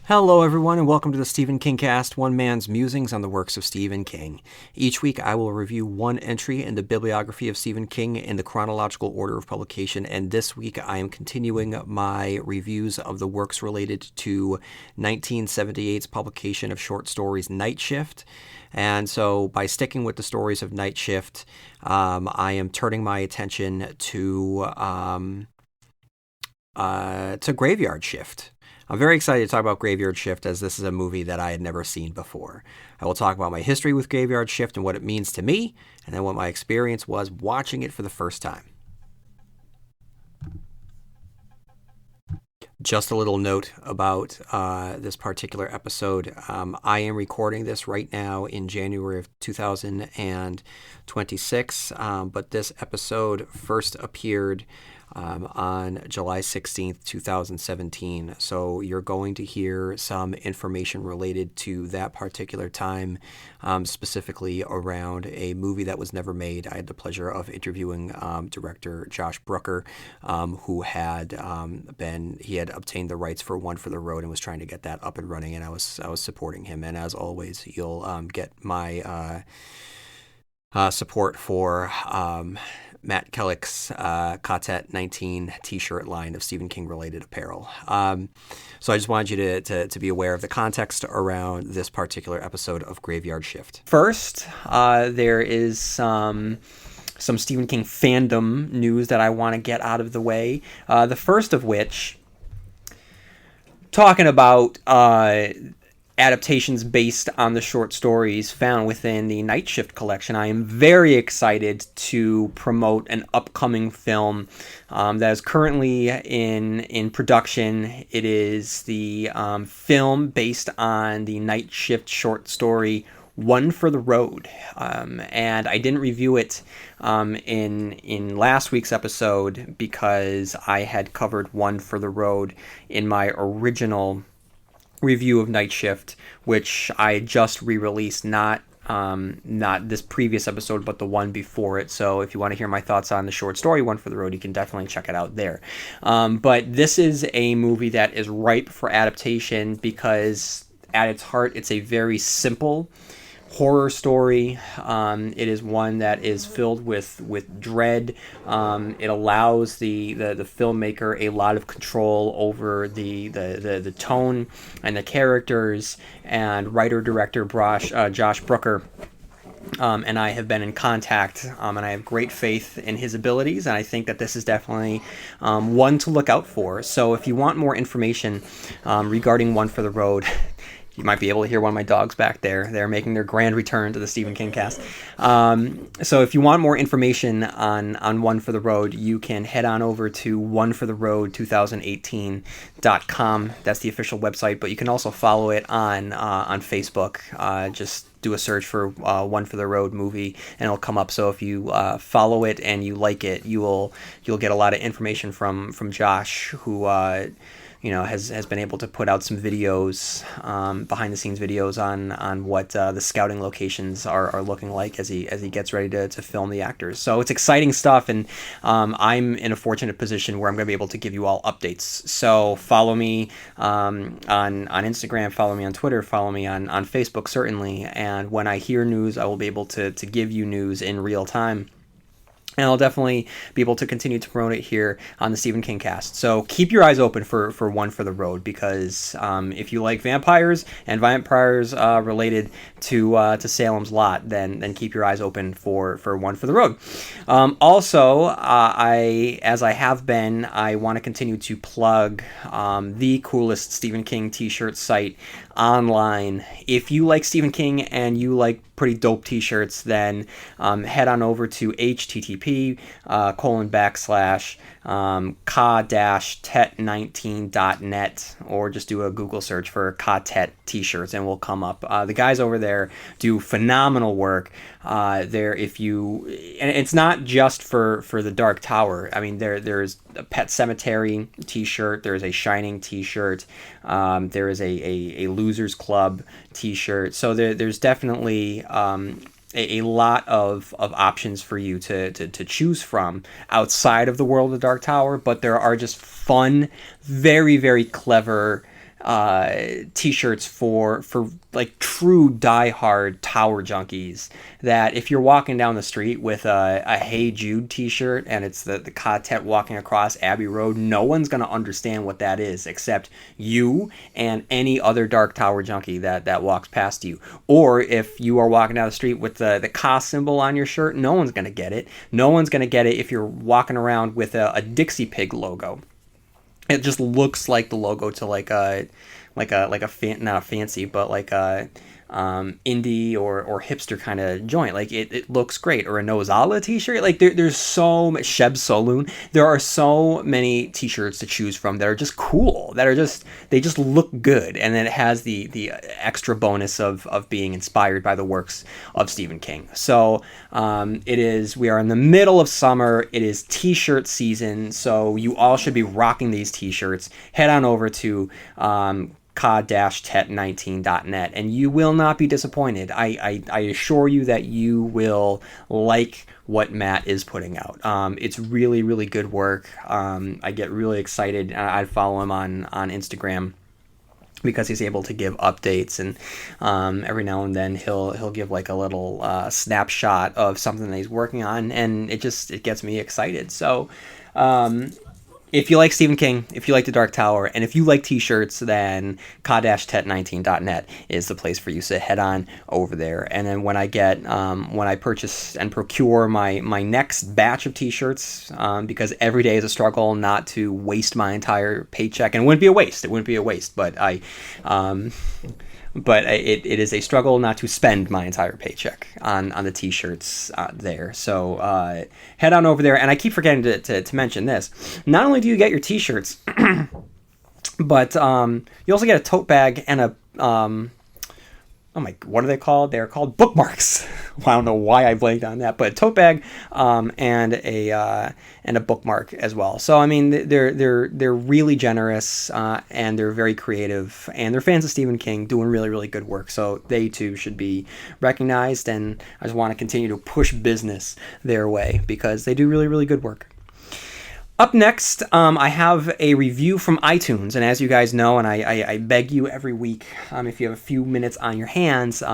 Hello, everyone, and welcome to the Stephen King Cast, one man's musings on the works of Stephen King. Each week, I will review one entry in the bibliography of Stephen King in the chronological order of publication, and this week I am continuing my reviews of the works related to 1978's publication of short stories Night Shift. And so, by sticking with the stories of Night Shift, I am turning my attention to Graveyard Shift. I'm very excited to talk about Graveyard Shift, as this is a movie that I had never seen before. I will talk about my history with Graveyard Shift and what it means to me, and then what my experience was watching it for the first time. Just a little note about this particular episode. I am recording this right now in January of 2026, but this episode first appeared on July 16th, 2017. So you're going to hear some information related to that particular time, specifically around a movie that was never made. I had the pleasure of interviewing director Josh Brooker, who had obtained the rights for One for the Road and was trying to get that up and running, and I was supporting him. And as always, you'll get my support for Matt Kellick's Quartet 19 t-shirt line of Stephen King related apparel. So I just wanted you to be aware of the context around this particular episode of Graveyard Shift. First, there is some Stephen King fandom news that I want to get out of the way. The first of which, talking about adaptations based on the short stories found within the Night Shift collection, I am very excited to promote an upcoming film that is currently in production. It is the film based on the Night Shift short story One for the Road, and I didn't review it in last week's episode because I had covered One for the Road in my original review of Night Shift, which I just re-released, not this previous episode, but the one before it. So if you want to hear my thoughts on the short story One for the Road, you can definitely check it out there. But this is a movie that is ripe for adaptation because at its heart, it's a very simple horror story. It is one that is filled with dread. It allows the filmmaker a lot of control over the tone and the characters, and writer-director Josh Brooker and I have been in contact, and I have great faith in his abilities, and I think that this is definitely one to look out for. So if you want more information regarding One for the Road, you might be able to hear one of my dogs back there. They're making their grand return to the Stephen King cast. So if you want more information on One for the Road, you can head on over to onefortheroad2018.com. That's the official website, but you can also follow it on Facebook. Just do a search for One for the Road movie, and it'll come up. So if you follow it and you like it, you'll get a lot of information from Josh, who has been able to put out some videos, behind the scenes videos on what the scouting locations are looking like as he gets ready to film the actors. So it's exciting stuff, and I'm in a fortunate position where I'm going to be able to give you all updates. So follow me on Instagram, follow me on Twitter, follow me on Facebook, certainly. And when I hear news, I will be able to give you news in real time. And I'll definitely be able to continue to promote it here on the Stephen King cast. So keep your eyes open for One for the Road, because if you like vampires and vampires related to Salem's Lot, then keep your eyes open for One for the Road. Also, I want to continue to plug the coolest Stephen King t-shirt site online. If you like Stephen King and you like pretty dope t-shirts, then head on over to http://ka-tet19.net, or just do a Google search for Ka-Tet t-shirts and we'll come up. The guys over there do phenomenal work. And it's not just for the Dark Tower. I mean, there's a Pet Cemetery t-shirt, there's a Shining t-shirt, there is a Losers Club t-shirt. So there's definitely a lot of options for you to choose from outside of the world of the Dark Tower, but there are just fun, very, very clever t-shirts for like true diehard Tower junkies, that if you're walking down the street with a Hey Jude t-shirt and it's the quartet walking across Abbey Road, no one's going to understand what that is except you and any other Dark Tower junkie that walks past you. Or if you are walking down the street with the Ka symbol on your shirt, no one's going to get it. No one's going to get it if you're walking around with a Dixie Pig logo. It just looks like the logo to not a fancy, but like a indie or hipster kind of joint. Like it looks great. Or a Nozala t-shirt. Like there's so much Sheb Saloon. There are so many t-shirts to choose from that are just cool. They just look good, and then it has the extra bonus of being inspired by the works of Stephen King. So we are in the middle of summer. It is t-shirt season, so you all should be rocking these t-shirts. Head on over to ka-tet19.net and you will not be disappointed. I assure you that you will like what Matt is putting out. It's really, really good work. I get really excited. I follow him on Instagram because he's able to give updates, and every now and then he'll give like a little snapshot of something that he's working on, and it gets me excited. So if you like Stephen King, if you like The Dark Tower, and if you like t-shirts, then ka-tet19.net is the place for you. So head on over there. And then when I purchase and procure my next batch of t-shirts, because every day is a struggle not to waste my entire paycheck. And it wouldn't be a waste, but it is a struggle not to spend my entire paycheck on the t-shirts there. So head on over there. And I keep forgetting to mention this. Not only do you get your t-shirts, but you also get a tote bag and a what are they called? They're called bookmarks. I don't know why I blanked on that, but a tote bag and a bookmark as well. So I mean, they're really generous and they're very creative, and they're fans of Stephen King, doing really, really good work. So they too should be recognized, and I just want to continue to push business their way because they do really, really good work. Up next, I have a review from iTunes, and as you guys know, and I beg you every week, if you have a few minutes on your hands,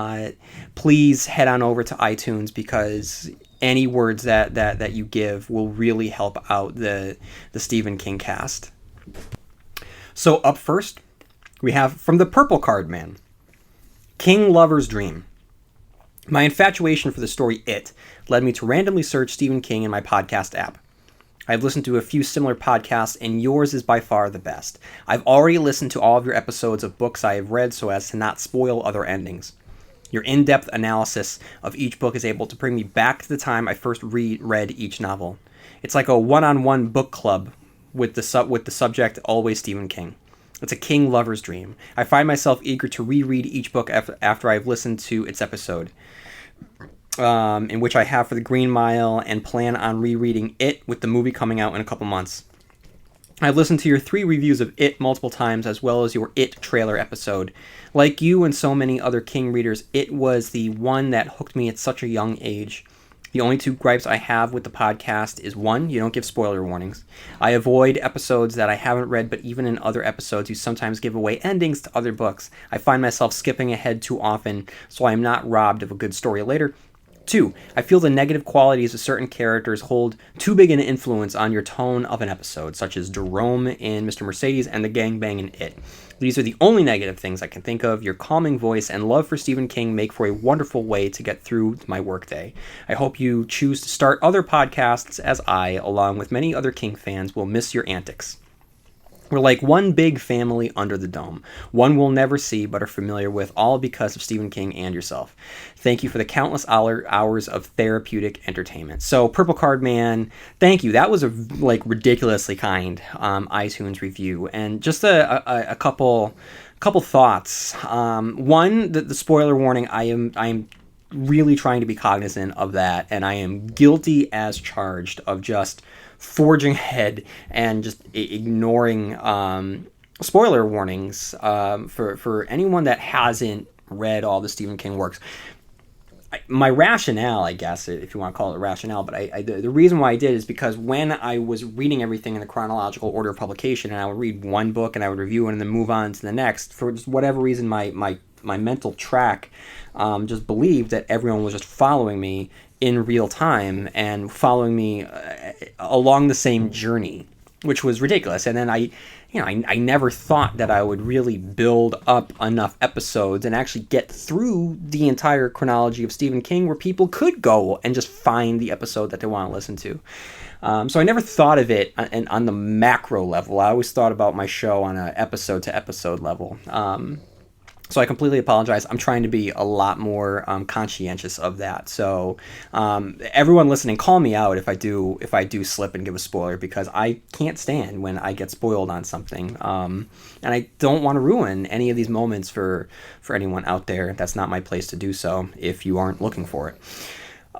please head on over to iTunes, because any words that you give will really help out the Stephen King cast. So up first, we have from the Purple Card Man, King Lover's Dream. My infatuation for the story It led me to randomly search Stephen King in my podcast app. I've listened to a few similar podcasts, and yours is by far the best. I've already listened to all of your episodes of books I have read so as to not spoil other endings. Your in-depth analysis of each book is able to bring me back to the time I first read each novel. It's like a one-on-one book club with the subject always Stephen King. It's a King lover's dream. I find myself eager to reread each book after I've listened to its episode. In which I have for the Green Mile, and plan on rereading It with the movie coming out in a couple months. I've listened to your 3 reviews of It multiple times, as well as your It trailer episode. Like you and so many other King readers, It was the one that hooked me at such a young age. The only 2 gripes I have with the podcast is 1, you don't give spoiler warnings. I avoid episodes that I haven't read, but even in other episodes you sometimes give away endings to other books. I find myself skipping ahead too often, so I am not robbed of a good story later. 2, I feel the negative qualities of certain characters hold too big an influence on your tone of an episode, such as Jerome in Mr. Mercedes and the gangbang in It. These are the only negative things I can think of. Your calming voice and love for Stephen King make for a wonderful way to get through my workday. I hope you choose to start other podcasts, as I, along with many other King fans, will miss your antics. We're like one big family under the dome. One we'll never see but are familiar with, all because of Stephen King and yourself. Thank you for the countless hours of therapeutic entertainment. So, Purple Card Man, thank you. That was a ridiculously kind iTunes review. And just a couple thoughts. One, the spoiler warning. I am really trying to be cognizant of that, and I am guilty as charged of just forging ahead and just ignoring spoiler warnings for anyone that hasn't read all the Stephen King works. my rationale, I guess, if you want to call it a rationale, but the reason why I did is because when I was reading everything in the chronological order of publication, and I would read one book and I would review it and then move on to the next, for just whatever reason, my mental track just believed that everyone was just following me in real time and following me along the same journey, which was ridiculous. And then I never thought that I would really build up enough episodes and actually get through the entire chronology of Stephen King where people could go and just find the episode that they want to listen to. So I never thought of it on the macro level. I always thought about my show on an episode-to-episode level. So I completely apologize. I'm trying to be a lot more conscientious of that. So everyone listening, call me out if I do slip and give a spoiler, because I can't stand when I get spoiled on something. And I don't want to ruin any of these moments for anyone out there. That's not my place to do so if you aren't looking for it.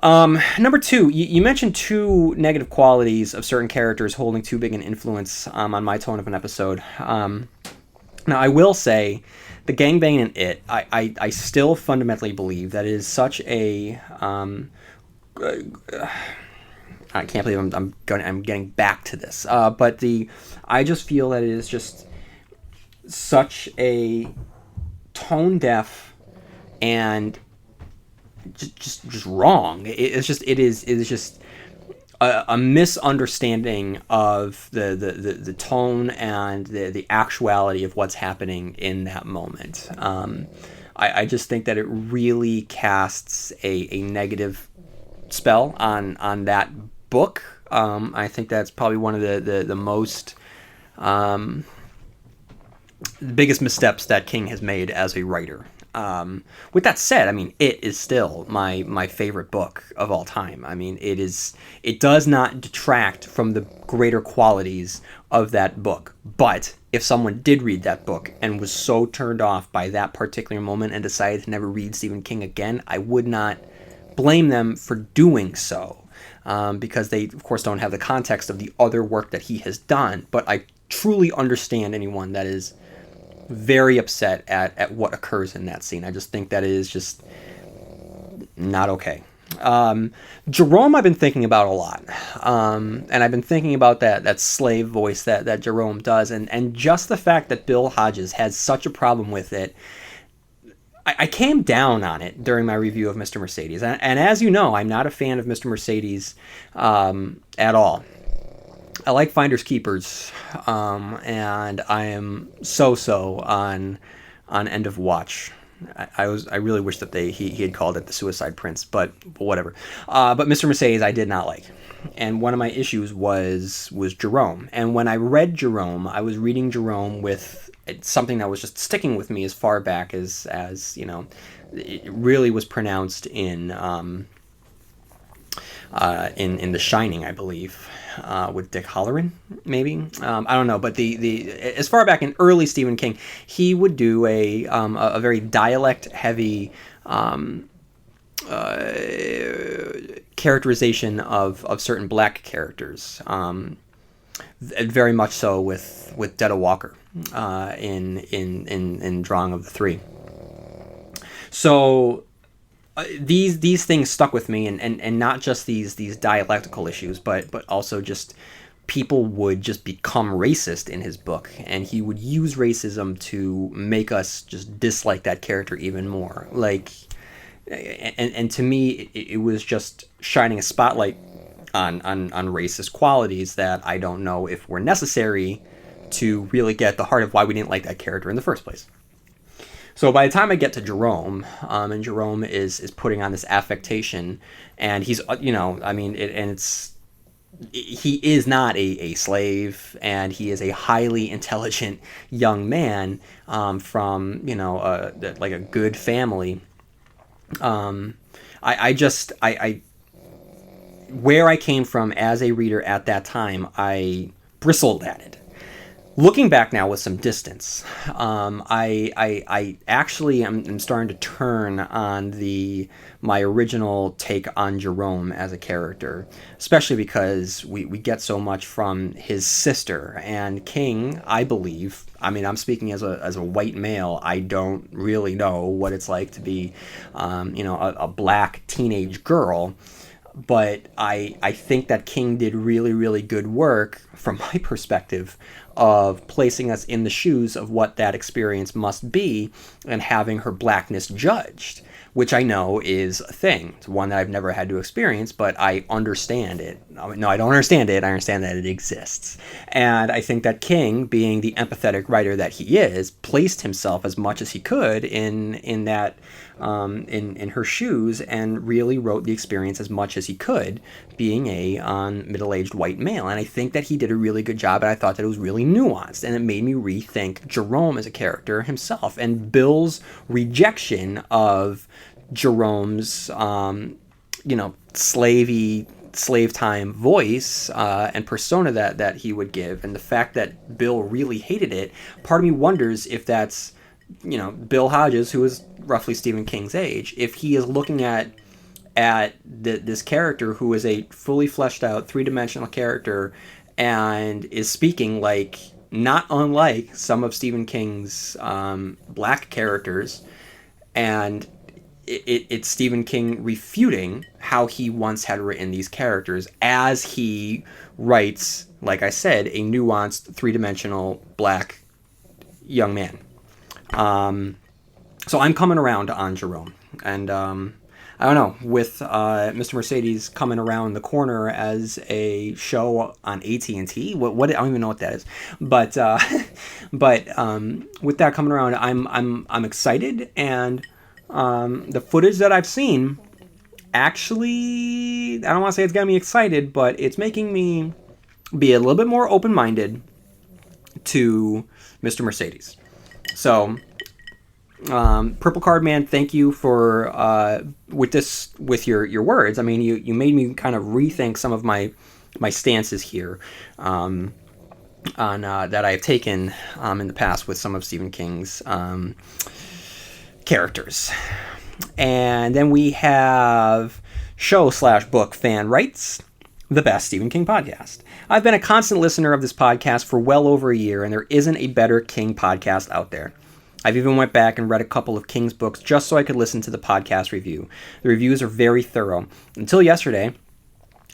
Number two, you mentioned two negative qualities of certain characters holding too big an influence on my tone of an episode. Now, I will say, the gangbang in it, I still fundamentally believe that it is such a I can't believe I'm getting back to this, but I just feel that it is just such a tone deaf and just wrong. It is just a misunderstanding of the tone and the actuality of what's happening in that moment. I just think that it really casts a negative spell on that book. I think that's probably one of the most biggest missteps that King has made as a writer. With that said, I mean, it is still my favorite book of all time. I mean, it does not detract from the greater qualities of that book. But if someone did read that book and was so turned off by that particular moment and decided to never read Stephen King again, I would not blame them for doing so, because they, of course, don't have the context of the other work that he has done. But I truly understand anyone that is very upset at what occurs in that scene. I just think that it is just not okay. Jerome I've been thinking about a lot. And I've been thinking about that slave voice that Jerome does, and just the fact that Bill Hodges has such a problem with it. I came down on it during my review of Mr. Mercedes. And as you know, I'm not a fan of Mr. Mercedes at all. I like Finders Keepers, and I am so on End of Watch. I really wish that he had called it The Suicide Prince, but whatever. But Mr. Mercedes I did not like, and one of my issues was Jerome. And when I read Jerome, I was reading Jerome with something that was just sticking with me as far back as you know, it really was pronounced in The Shining, I believe. With Dick Halloran, maybe, I don't know, but the as far back in early Stephen King, he would do a very dialect heavy characterization of certain black characters, very much so with Detta Walker in Drawing of the Three. So these things stuck with me, and not just these dialectical issues, but also just people would just become racist in his book, and he would use racism to make us just dislike that character even more. Like, and to me, it was just shining a spotlight on racist qualities that I don't know if were necessary to really get at the heart of why we didn't like that character in the first place. So by the time I get to Jerome, and Jerome is putting on this affectation, and he's, you know, I mean, he is not a slave, and he is a highly intelligent young man from, you know, like a good family. I where I came from as a reader at that time, I bristled at it. Looking back now with some distance, I actually am starting to turn on my original take on Jerome as a character, especially because we get so much from his sister. And King, I believe, I mean, I'm speaking as a white male, I don't really know what it's like to be, a black teenage girl. But I think that King did really, really good work from my perspective of placing us in the shoes of what that experience must be and having her blackness judged, which I know is a thing. It's one that I've never had to experience, but I understand it. No, I don't understand it. I understand that it exists. And I think that King, being the empathetic writer that he is, placed himself as much as he could in that in her shoes and really wrote the experience as much as he could, being a middle-aged white male. And I think that he did a really good job, and I thought that it was really nuanced, and it made me rethink Jerome as a character himself, and Bill's rejection of Jerome's slave time voice and persona that he would give, and the fact that Bill really hated it. Part of me wonders if that's, Bill Hodges, who is roughly Stephen King's age, if he is looking at this character who is a fully fleshed out three-dimensional character and is speaking like not unlike some of Stephen King's black characters, and it's Stephen King refuting how he once had written these characters as he writes, like I said, a nuanced three-dimensional black young man. So I'm coming around on Jerome, and I don't know, with Mr. Mercedes coming around the corner as a show on AT&T, what I don't even know what that is, but with that coming around, I'm excited, and the footage that I've seen, actually, I don't want to say it's got me excited, but it's making me be a little bit more open-minded to Mr. Mercedes. So, Purple Card Man, thank you for with your words. I mean, you made me kind of rethink some of my stances here on that I've taken in the past with some of Stephen King's characters. And then we have show/book fan writes, the best Stephen King podcast. I've been a constant listener of this podcast for well over a year, and there isn't a better King podcast out there. I've even went back and read a couple of King's books just so I could listen to the podcast review. The reviews are very thorough. Until yesterday,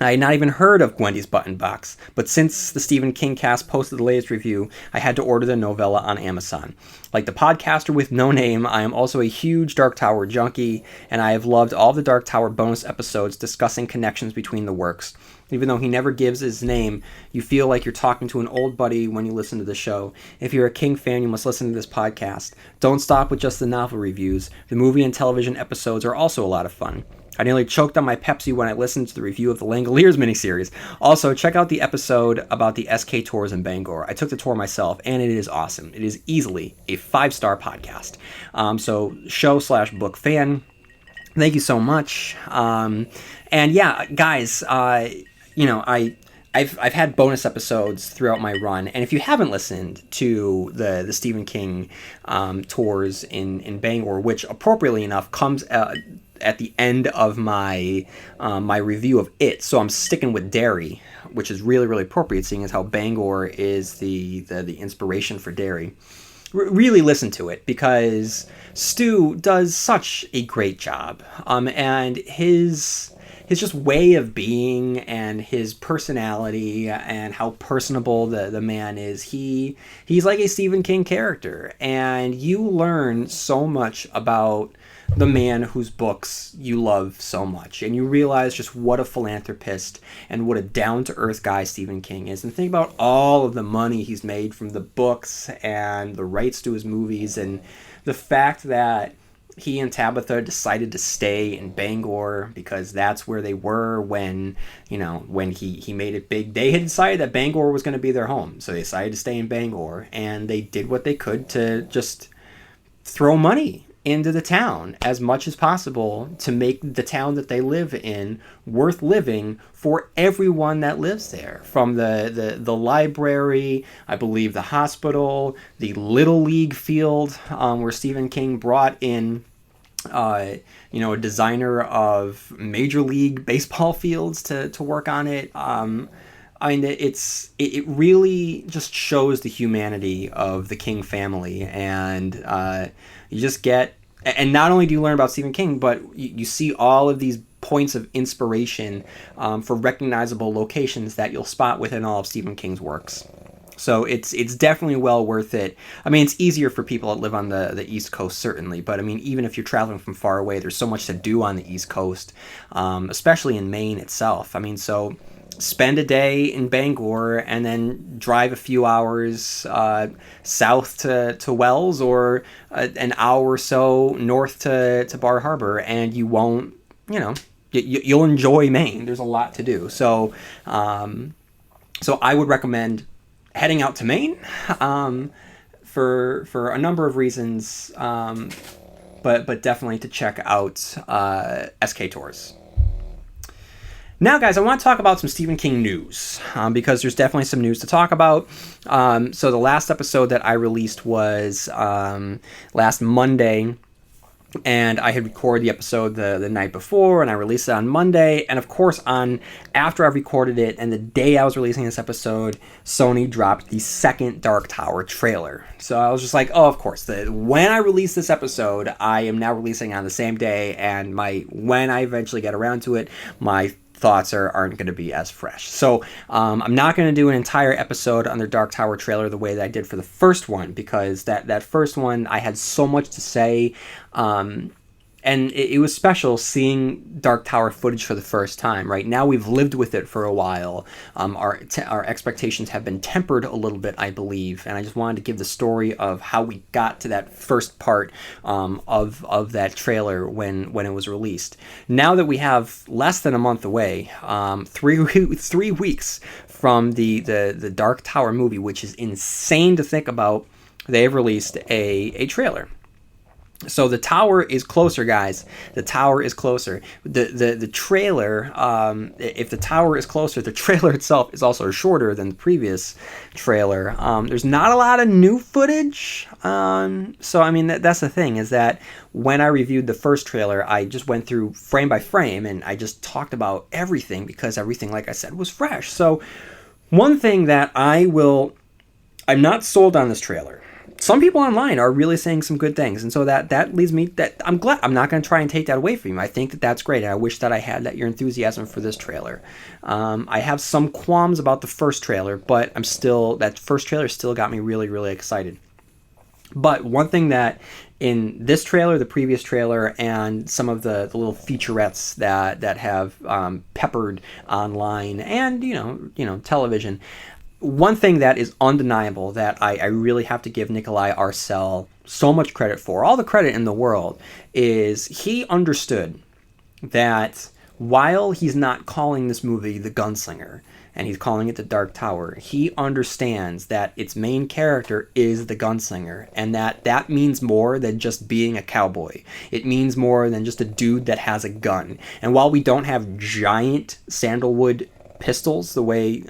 I had not even heard of Gwendy's Button Box, but since the Stephen King cast posted the latest review, I had to order the novella on Amazon. Like the podcaster with no name, I am also a huge Dark Tower junkie, and I have loved all the Dark Tower bonus episodes discussing connections between the works. Even though he never gives his name, you feel like you're talking to an old buddy when you listen to the show. If you're a King fan, you must listen to this podcast. Don't stop with just the novel reviews. The movie and television episodes are also a lot of fun. I nearly choked on my Pepsi when I listened to the review of the Langoliers miniseries. Also, check out the episode about the SK tours in Bangor. I took the tour myself, and it is awesome. It is easily a 5-star podcast. So, show/book fan, thank you so much. And yeah, guys, I've had bonus episodes throughout my run, and if you haven't listened to the Stephen King tours in Bangor, which appropriately enough comes at the end of my my review of It, so I'm sticking with Derry, which is really, really appropriate, seeing as how Bangor is the inspiration for Derry. Really listen to it, because Stu does such a great job, and his just way of being and his personality and how personable the man is. He's like a Stephen King character, and you learn so much about the man whose books you love so much, and you realize just what a philanthropist and what a down-to-earth guy Stephen King is. And think about all of the money he's made from the books and the rights to his movies, and the fact that he and Tabitha decided to stay in Bangor because that's where they were when he made it big. They had decided that Bangor was going to be their home, so they decided to stay in Bangor, and they did what they could to just throw money into the town as much as possible to make the town that they live in worth living for everyone that lives there. From the library, I believe the hospital, the Little League field, where Stephen King brought in a designer of Major League Baseball fields to work on it. I mean, it really just shows the humanity of the King family, and you just get, and not only do you learn about Stephen King, but you see all of these points of inspiration for recognizable locations that you'll spot within all of Stephen King's works. So it's definitely well worth it. I mean, it's easier for people that live on the East Coast, certainly. But, I mean, even if you're traveling from far away, there's so much to do on the East Coast, especially in Maine itself. I mean, so spend a day in Bangor and then drive a few hours south to Wells, or an hour or so north to Bar Harbor, and you won't, you'll enjoy Maine. There's a lot to do. So I would recommend heading out to Maine for a number of reasons, but definitely to check out SK Tours. Now, guys, I want to talk about some Stephen King news, because there's definitely some news to talk about. So the last episode that I released was last Monday, and I had recorded the episode the night before, and I released it on Monday. And of course, after I recorded it and the day I was releasing this episode, Sony dropped the second Dark Tower trailer. So I was just like, oh, of course. When I release this episode, I am now releasing on the same day, and when I eventually get around to it, my thoughts aren't going to be as fresh. So I'm not going to do an entire episode on the Dark Tower trailer the way that I did for the first one, because that first one, I had so much to say, and it was special seeing Dark Tower footage for the first time. Right now, we've lived with it for a while. Our expectations have been tempered a little bit, I believe, and I just wanted to give the story of how we got to that first part of that trailer when it was released. Now that we have less than a month away, 3 weeks from the Dark Tower movie, which is insane to think about, they have released a trailer. So the tower is closer, guys. The tower is closer. The trailer, if the tower is closer, the trailer itself is also shorter than the previous trailer. There's not a lot of new footage. So, I mean, that's the thing, is that when I reviewed the first trailer, I just went through frame by frame, and I just talked about everything, because everything, like I said, was fresh. So one thing that I'm not sold on this trailer. Some people online are really saying some good things, and so that leads me, that I'm glad. I'm not going to try and take that away from you. I think that's great, and I wish that I had your enthusiasm for this trailer. I have some qualms about the first trailer, but that first trailer still got me really, really excited. But one thing that in this trailer, the previous trailer, and some of the little featurettes that have peppered online and television. One thing that is undeniable that I really have to give Nikolai Arcel so much credit for, all the credit in the world, is he understood that while he's not calling this movie The Gunslinger, and he's calling it The Dark Tower, he understands that its main character is the gunslinger, and that means more than just being a cowboy. It means more than just a dude that has a gun. And while we don't have giant sandalwood pistols the way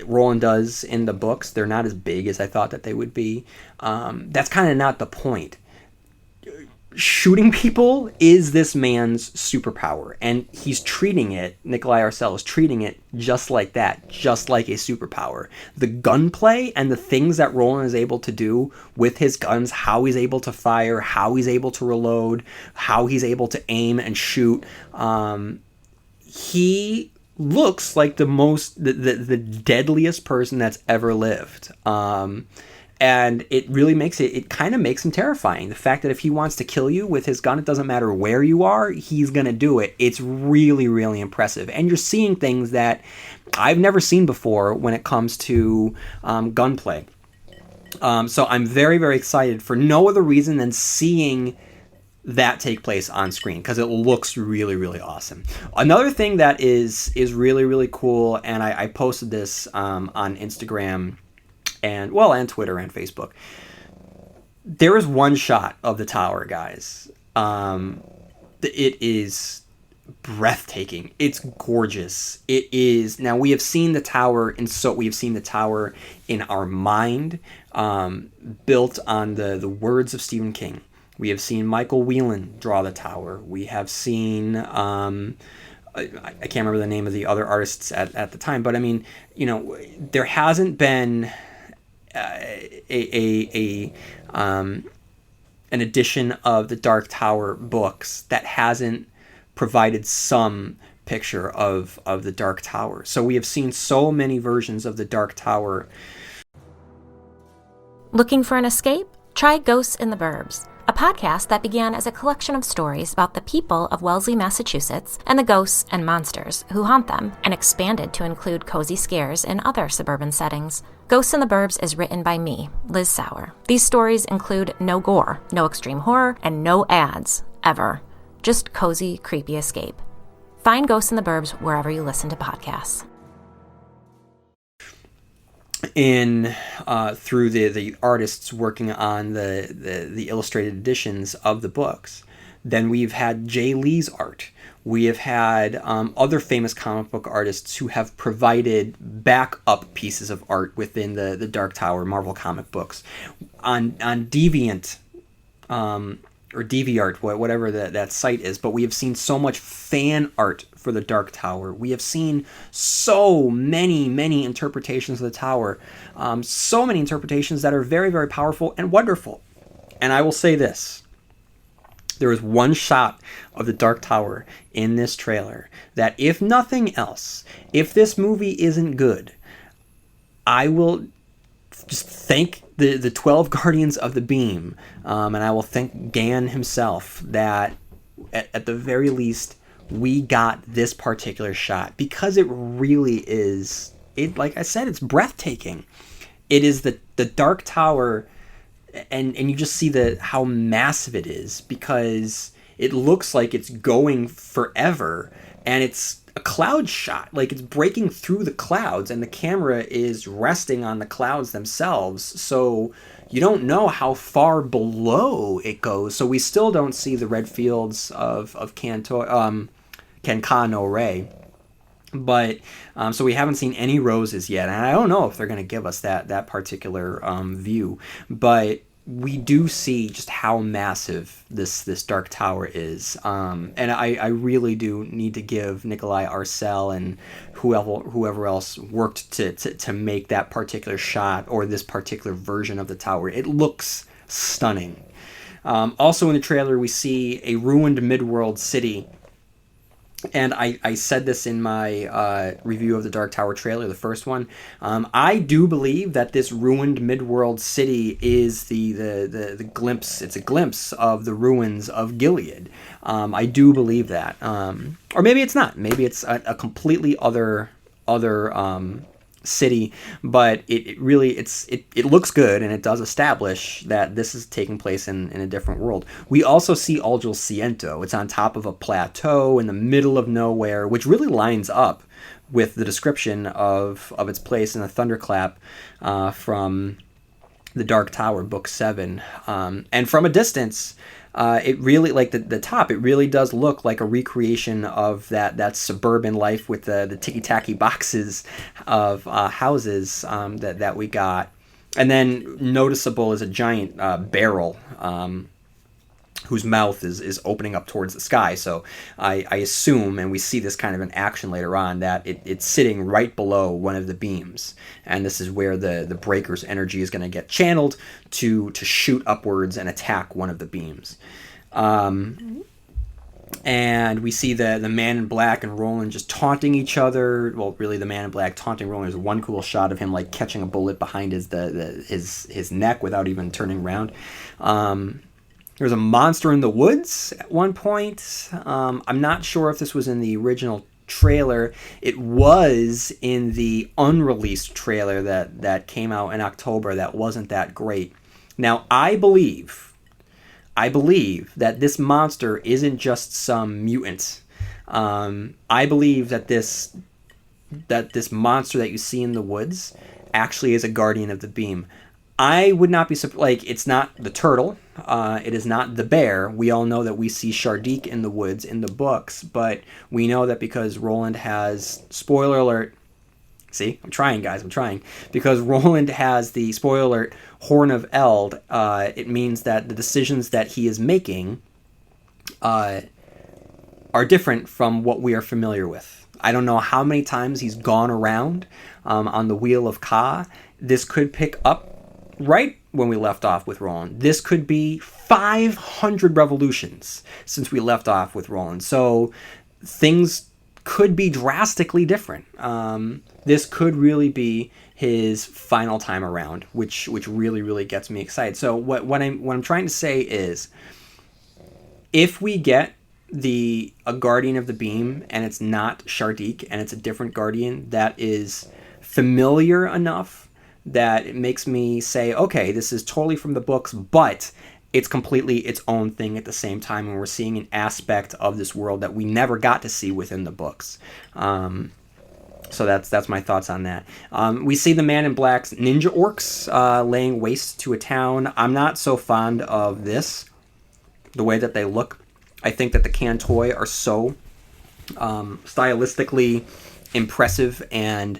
Roland does in the books, they're not as big as I thought that they would be. That's kind of not the point. Shooting people is this man's superpower, and he's treating it, Nikolai Arcel is treating it just like that, just like a superpower. The gunplay and the things that Roland is able to do with his guns, how he's able to fire, how he's able to reload, how he's able to aim and shoot, he looks like the deadliest person that's ever lived. And it really it kind of makes him terrifying. The fact that if he wants to kill you with his gun, it doesn't matter where you are, he's going to do it. It's really, really impressive. And you're seeing things that I've never seen before when it comes to gunplay. So I'm very, very excited for no other reason than seeing that take place on screen, because it looks really, really awesome. Another thing that is really, really cool, and I posted this on Instagram and Twitter and Facebook. There is one shot of the tower, guys. It is breathtaking. It's gorgeous. It is. Now we have seen the tower, and so we have seen the tower in our mind, built on the words of Stephen King. We have seen Michael Whelan draw the tower. We have seen I can't remember the name of the other artists at the time, but I mean, there hasn't been an edition of the Dark Tower books that hasn't provided some picture of the Dark Tower. So we have seen so many versions of the Dark Tower. Looking for an escape? Try Ghosts in the Burbs, a podcast that began as a collection of stories about the people of Wellesley, Massachusetts, and the ghosts and monsters who haunt them, and expanded to include cozy scares in other suburban settings. Ghosts in the Burbs is written by me, Liz Sauer. These stories include no gore, no extreme horror, and no ads, ever. Just cozy, creepy escape. Find Ghosts in the Burbs wherever you listen to podcasts. Through the artists working on the illustrated editions of the books. Then we've had Jay Lee's art. We have had other famous comic book artists who have provided backup pieces of art within the Dark Tower Marvel comic books. On Deviant, or DeviantArt, whatever that site is, but we have seen so much fan art for the Dark Tower. We have seen so many interpretations of the tower, so many interpretations that are very, very powerful and wonderful. And I will say this. There is one shot of the Dark Tower in this trailer that, if nothing else, if this movie isn't good, I will just thank the 12 Guardians of the Beam, and I will thank Gan himself that at the very least we got this particular shot, because it really is, like I said, it's breathtaking. It is the Dark Tower, and you just see how massive it is, because it looks like it's going forever, and it's a cloud shot. Like, it's breaking through the clouds, and the camera is resting on the clouds themselves, so you don't know how far below it goes. So we still don't see the red fields of Cancano Ray. But so we haven't seen any roses yet, and I don't know if they're going to give us that particular view. But we do see just how massive this Dark Tower is, and I really do need to give Nikolai Arcel and whoever else worked to make that particular shot, or this particular version of the tower. It looks stunning. Also in the trailer, we see a ruined midworld city. And I said this in my review of the Dark Tower trailer, the first one. I do believe that this ruined midworld city is the glimpse. It's a glimpse of the ruins of Gilead. I do believe that, or maybe it's not. Maybe it's a completely other city, but it really it looks good, and it does establish that this is taking place in a different world. We also see Algel Ciento. It's on top of a plateau in the middle of nowhere, which really lines up with the description of its place in the Thunderclap from the Dark Tower, Book 7. And from a distance, it really, like the top, it really does look like a recreation of that suburban life with the ticky-tacky boxes of houses that we got. And then noticeable is a giant barrel whose mouth is opening up towards the sky. So I assume, and we see this kind of in action later on, that it's sitting right below one of the beams. And this is where the breaker's energy is going to get channeled to shoot upwards and attack one of the beams. And we see the Man in Black and Roland just taunting each other. Well, really, the Man in Black taunting Roland. There's one cool shot of him like catching a bullet behind his neck without even turning around. There's a monster in the woods at one point. I'm not sure if this was in the original trailer. It was in the unreleased trailer that came out in October that wasn't that great. Now, I believe that this monster isn't just some mutant. I believe that this monster that you see in the woods actually is a Guardian of the Beam. I would not be like, it's not the turtle. It is not the bear. We all know that we see Shardik in the woods in the books, but we know that because Roland has, spoiler alert, see, I'm trying, guys, I'm trying. Because Roland has the, spoiler alert, Horn of Eld, it means that the decisions that he is making are different from what we are familiar with. I don't know how many times he's gone around on the Wheel of Ka. This could pick up right when we left off with Roland. This could be 500 revolutions since we left off with Roland. So things could be drastically different. This could really be his final time around, which really, really gets me excited. So what I'm trying to say is, if we get a Guardian of the Beam and it's not Shardik and it's a different Guardian that is familiar enough that it makes me say, okay, this is totally from the books, but it's completely its own thing at the same time, and we're seeing an aspect of this world that we never got to see within the books. So that's my thoughts on that. We see the Man in Black's ninja orcs laying waste to a town. I'm not so fond of this, the way that they look. I think that the Cantoi are so stylistically impressive and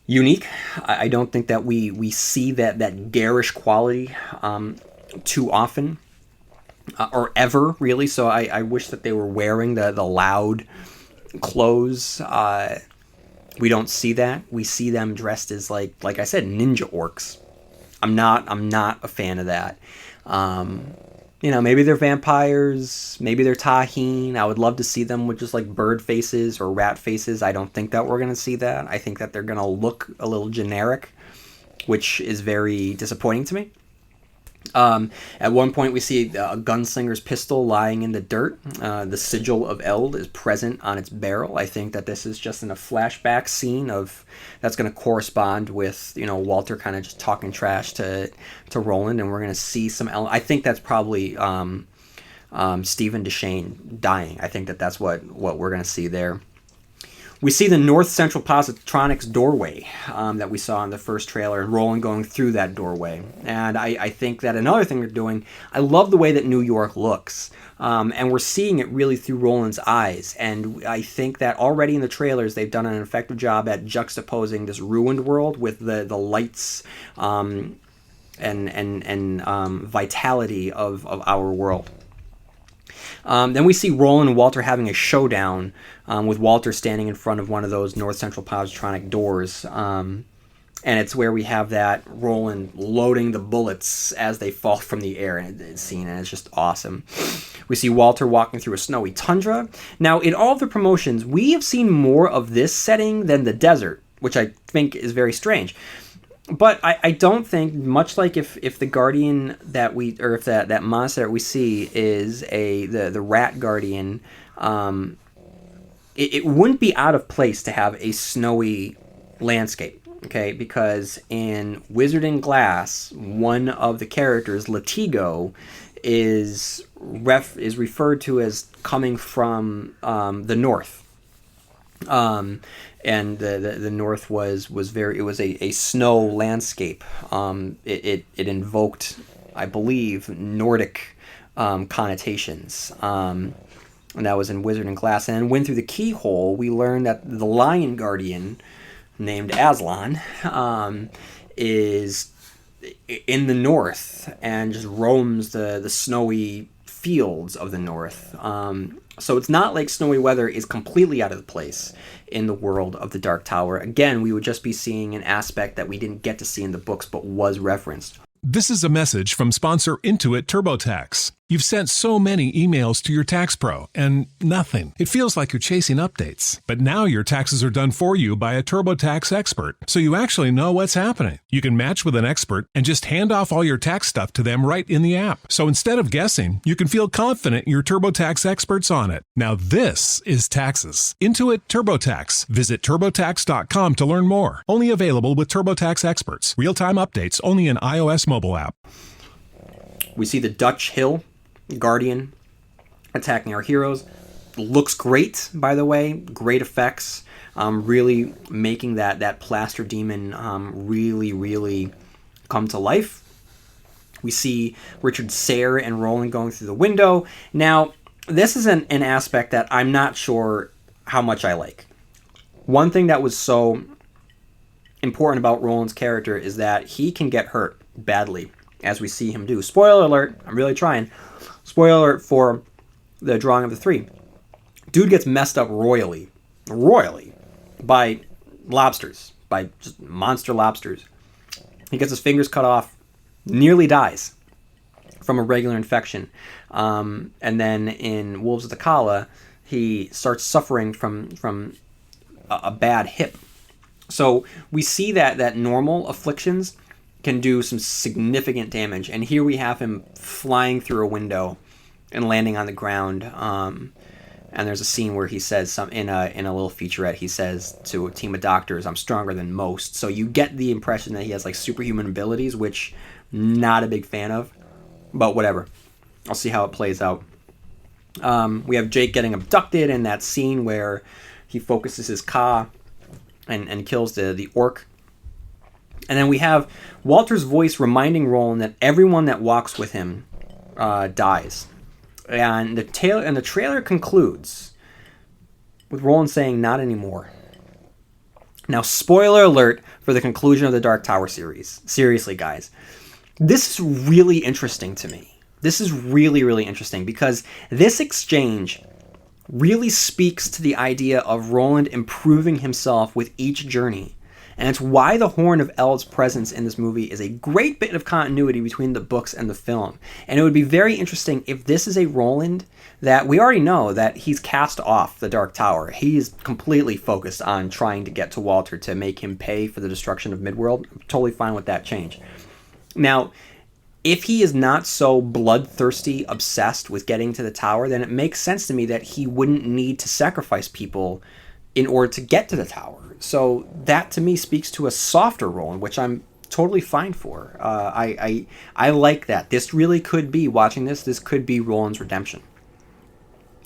unique. I don't think that we see that garish quality too often or ever, really. So I wish that they were wearing the loud clothes. We don't see that. We see them dressed as like I said, ninja orcs. I'm not a fan of that. Maybe they're vampires, maybe they're Taheen. I would love to see them with just like bird faces or rat faces. I don't think that we're going to see that. I think that they're going to look a little generic, which is very disappointing to me. At one point we see a gunslinger's pistol lying in the dirt. The sigil of Eld is present on its barrel. I think that this is just in a flashback scene that's going to correspond with, Walter kind of just talking trash to Roland, and we're going to see some I think that's probably Stephen Deshane dying. I think that's what we're going to see there. We see the North Central Positronics doorway that we saw in the first trailer, and Roland going through that doorway. And I think that another thing they're doing, I love the way that New York looks. And we're seeing it really through Roland's eyes. And I think that already in the trailers, they've done an effective job at juxtaposing this ruined world with the lights and vitality of our world. Then we see Roland and Walter having a showdown with Walter standing in front of one of those North Central Positronic doors. And it's where we have that Roland loading the bullets as they fall from the air, and it's seen, and it's just awesome. We see Walter walking through a snowy tundra. Now, in all of the promotions, we have seen more of this setting than the desert, which I think is very strange. But I don't think, much like if the Guardian that if that monster that we see is the Rat Guardian, it wouldn't be out of place to have a snowy landscape, okay? Because in Wizard in Glass, one of the characters, Latigo, is referred to as coming from the north. And the north was a snow landscape. It invoked, I believe, Nordic connotations. And that was in Wizard and Glass. And then when through the keyhole, we learned that the Lion Guardian, named Aslan, is in the north and just roams the snowy fields of the north. So it's not like snowy weather is completely out of place in the world of the Dark Tower. Again, we would just be seeing an aspect that we didn't get to see in the books but was referenced. This is a message from sponsor Intuit TurboTax. You've sent so many emails to your tax pro and nothing. It feels like you're chasing updates. But now your taxes are done for you by a TurboTax expert, so you actually know what's happening. You can match with an expert and just hand off all your tax stuff to them right in the app. So instead of guessing, you can feel confident your TurboTax expert's on it. Now this is taxes. Intuit TurboTax. Visit TurboTax.com to learn more. Only available with TurboTax experts. Real-time updates only in iOS mobile app. We see the Dutch Hill Guardian attacking our heroes. Looks great, by the way. Great effects. Really making that plaster demon really, really come to life. We see Richard Sayre and Roland going through the window. Now, this is an aspect that I'm not sure how much I like. One thing that was so important about Roland's character is that he can get hurt badly, as we see him do. Spoiler alert, I'm really trying. Spoiler alert for the drawing of the three. Dude gets messed up royally, by lobsters, by just monster lobsters. He gets his fingers cut off, nearly dies from a regular infection. And then in Wolves of the Kala, he starts suffering from a bad hip. So we see that normal afflictions can do some significant damage. And here we have him flying through a window and landing on the ground. And there's a scene where he says in a little featurette, he says to a team of doctors, "I'm stronger than most." So you get the impression that he has like superhuman abilities, which not a big fan of, but whatever. I'll see how it plays out. We have Jake getting abducted in that scene where he focuses his Ka and kills the orc. And then we have Walter's voice reminding Roland that everyone that walks with him dies. And the trailer concludes with Roland saying, "Not anymore." Now, spoiler alert for the conclusion of the Dark Tower series. Seriously, guys. This is really interesting to me. This is really, really interesting because this exchange really speaks to the idea of Roland improving himself with each journey. And it's why the Horn of Eld's presence in this movie is a great bit of continuity between the books and the film. And it would be very interesting if this is a Roland that we already know that he's cast off the Dark Tower. He's completely focused on trying to get to Walter to make him pay for the destruction of Midworld. I'm totally fine with that change. Now, if he is not so bloodthirsty, obsessed with getting to the tower, then it makes sense to me that he wouldn't need to sacrifice people in order to get to the tower. So that to me speaks to a softer Roland, which I'm totally fine for. I like that. This really could be, watching this could be Roland's redemption.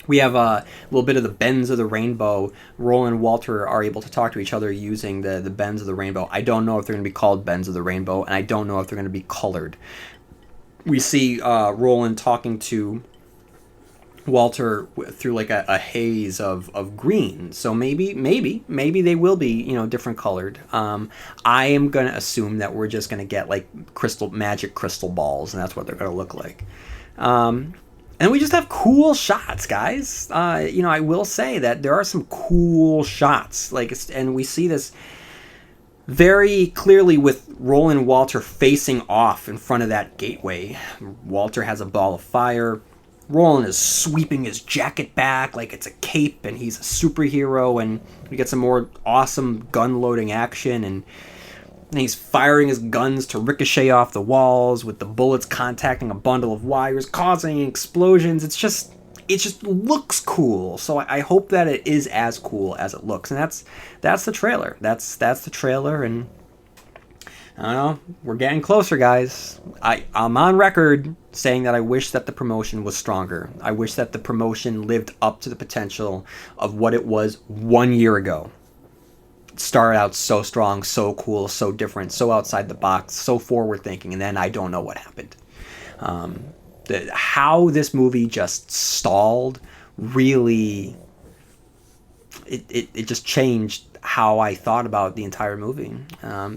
We have a little bit of the bends of the rainbow. Roland and Walter are able to talk to each other using the bends of the rainbow. I don't know if they're going to be called bends of the rainbow, and I don't know if they're going to be colored. We see Roland talking to Walter through like a haze of green. So maybe they will be, different colored. I am going to assume that we're just going to get like magic crystal balls, and that's what they're going to look like. And we just have cool shots, guys. I will say that there are some cool shots, and we see this very clearly with Roland and Walter facing off in front of that gateway. Walter has a ball of fire. Roland is sweeping his jacket back like it's a cape, and he's a superhero, and we get some more awesome gun-loading action, and he's firing his guns to ricochet off the walls with the bullets contacting a bundle of wires, causing explosions. It just looks cool. So I hope that it is as cool as it looks, and that's the trailer. That's the trailer, and I don't know. We're getting closer, guys. I'm on record saying that I wish that the promotion was stronger. I wish that the promotion lived up to the potential of what it was 1 year ago. It started out so strong, so cool, so different, so outside the box, so forward thinking, and then I don't know what happened. How this movie just stalled really, it just changed how I thought about the entire movie.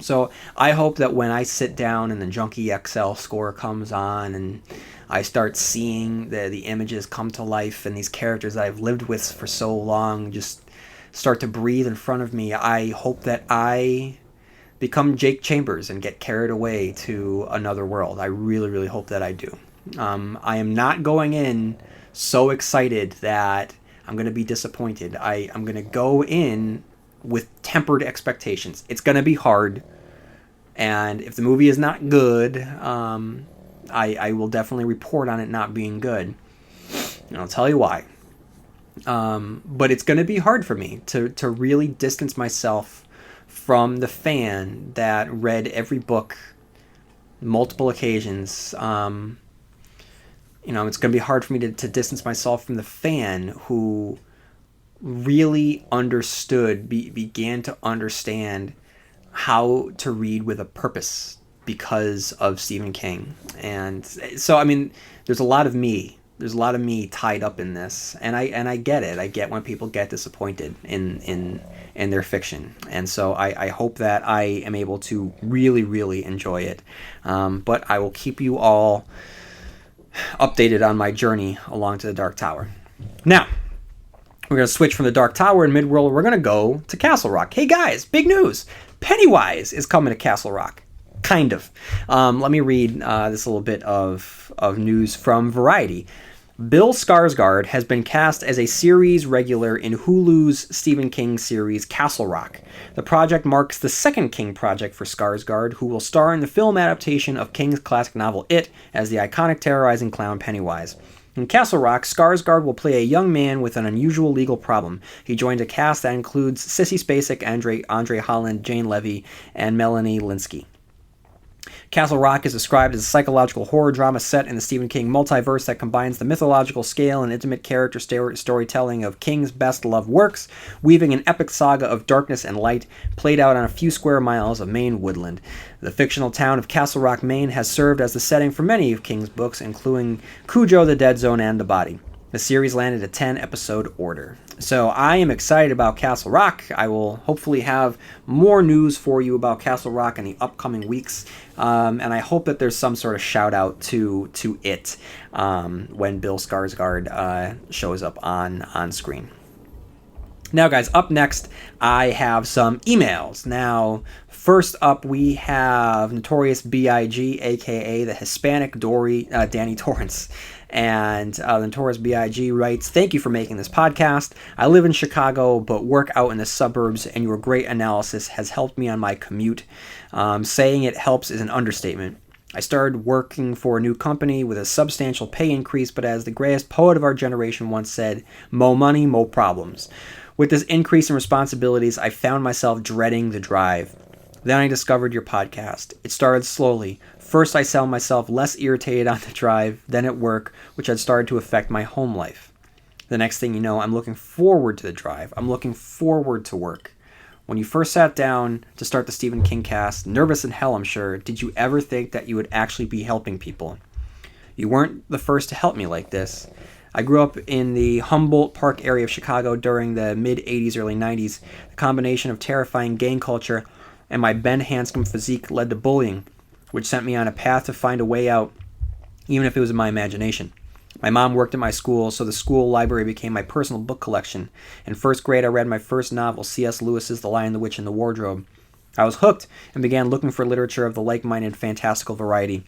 So I hope that when I sit down and the Junkie XL score comes on and I start seeing the images come to life and these characters that I've lived with for so long just start to breathe in front of me, I hope that I become Jake Chambers and get carried away to another world. I really, really hope that I do. I am not going in so excited that I'm going to be disappointed. I'm going to go in with tempered expectations. It's going to be hard, and if the movie is not good, I will definitely report on it not being good, and I'll tell you why. But it's going to be hard for me to really distance myself from the fan that read every book multiple occasions. It's going to be hard for me to distance myself from the fan who really understood, began to understand how to read with a purpose, because of Stephen King. And so, I mean, there's a lot of me. There's a lot of me tied up in this, and I get it. I get when people get disappointed in their fiction, and so I hope that I am able to really, really enjoy it. But I will keep you all updated on my journey along to the Dark Tower. Now, we're going to switch from the Dark Tower in Midworld. We're going to go to Castle Rock. Hey guys, big news! Pennywise is coming to Castle Rock. Kind of. Let me read this little bit of news from Variety. Bill Skarsgård has been cast as a series regular in Hulu's Stephen King series Castle Rock. The project marks the second King project for Skarsgård, who will star in the film adaptation of King's classic novel It as the iconic terrorizing clown Pennywise. In Castle Rock, Skarsgård will play a young man with an unusual legal problem. He joined a cast that includes Sissy Spacek, Andre Holland, Jane Levy, and Melanie Linsky. Castle Rock is described as a psychological horror drama set in the Stephen King multiverse that combines the mythological scale and intimate character storytelling of King's best-loved works, weaving an epic saga of darkness and light played out on a few square miles of Maine woodland. The fictional town of Castle Rock, Maine has served as the setting for many of King's books, including Cujo, The Dead Zone, and The Body. The series landed a 10-episode order. So I am excited about Castle Rock. I will hopefully have more news for you about Castle Rock in the upcoming weeks. And I hope that there's some sort of shout out to it when Bill Skarsgård shows up on screen. Now, guys, up next, I have some emails. Now, first up, we have Notorious B.I.G., a.k.a. the Hispanic Danny Torrance. And the Notorious B.I.G. writes, "Thank you for making this podcast. I live in Chicago, but work out in the suburbs, and your great analysis has helped me on my commute. Saying it helps is an understatement. I started working for a new company with a substantial pay increase, but as the greatest poet of our generation once said, mo money, mo problems. With this increase in responsibilities, I found myself dreading the drive. Then I discovered your podcast. It started slowly. First, I found myself less irritated on the drive, then at work, which had started to affect my home life. The next thing you know, I'm looking forward to the drive. I'm looking forward to work. When you first sat down to start the Stephen King cast, nervous in hell, I'm sure, did you ever think that you would actually be helping people? You weren't the first to help me like this. I grew up in the Humboldt Park area of Chicago during the mid-'80s, early 90s. The combination of terrifying gang culture and my Ben Hanscom physique led to bullying, which sent me on a path to find a way out, even if it was in my imagination. My mom worked at my school, so the school library became my personal book collection. In first grade, I read my first novel, C.S. Lewis's The Lion, the Witch, and the Wardrobe. I was hooked and began looking for literature of the like-minded fantastical variety.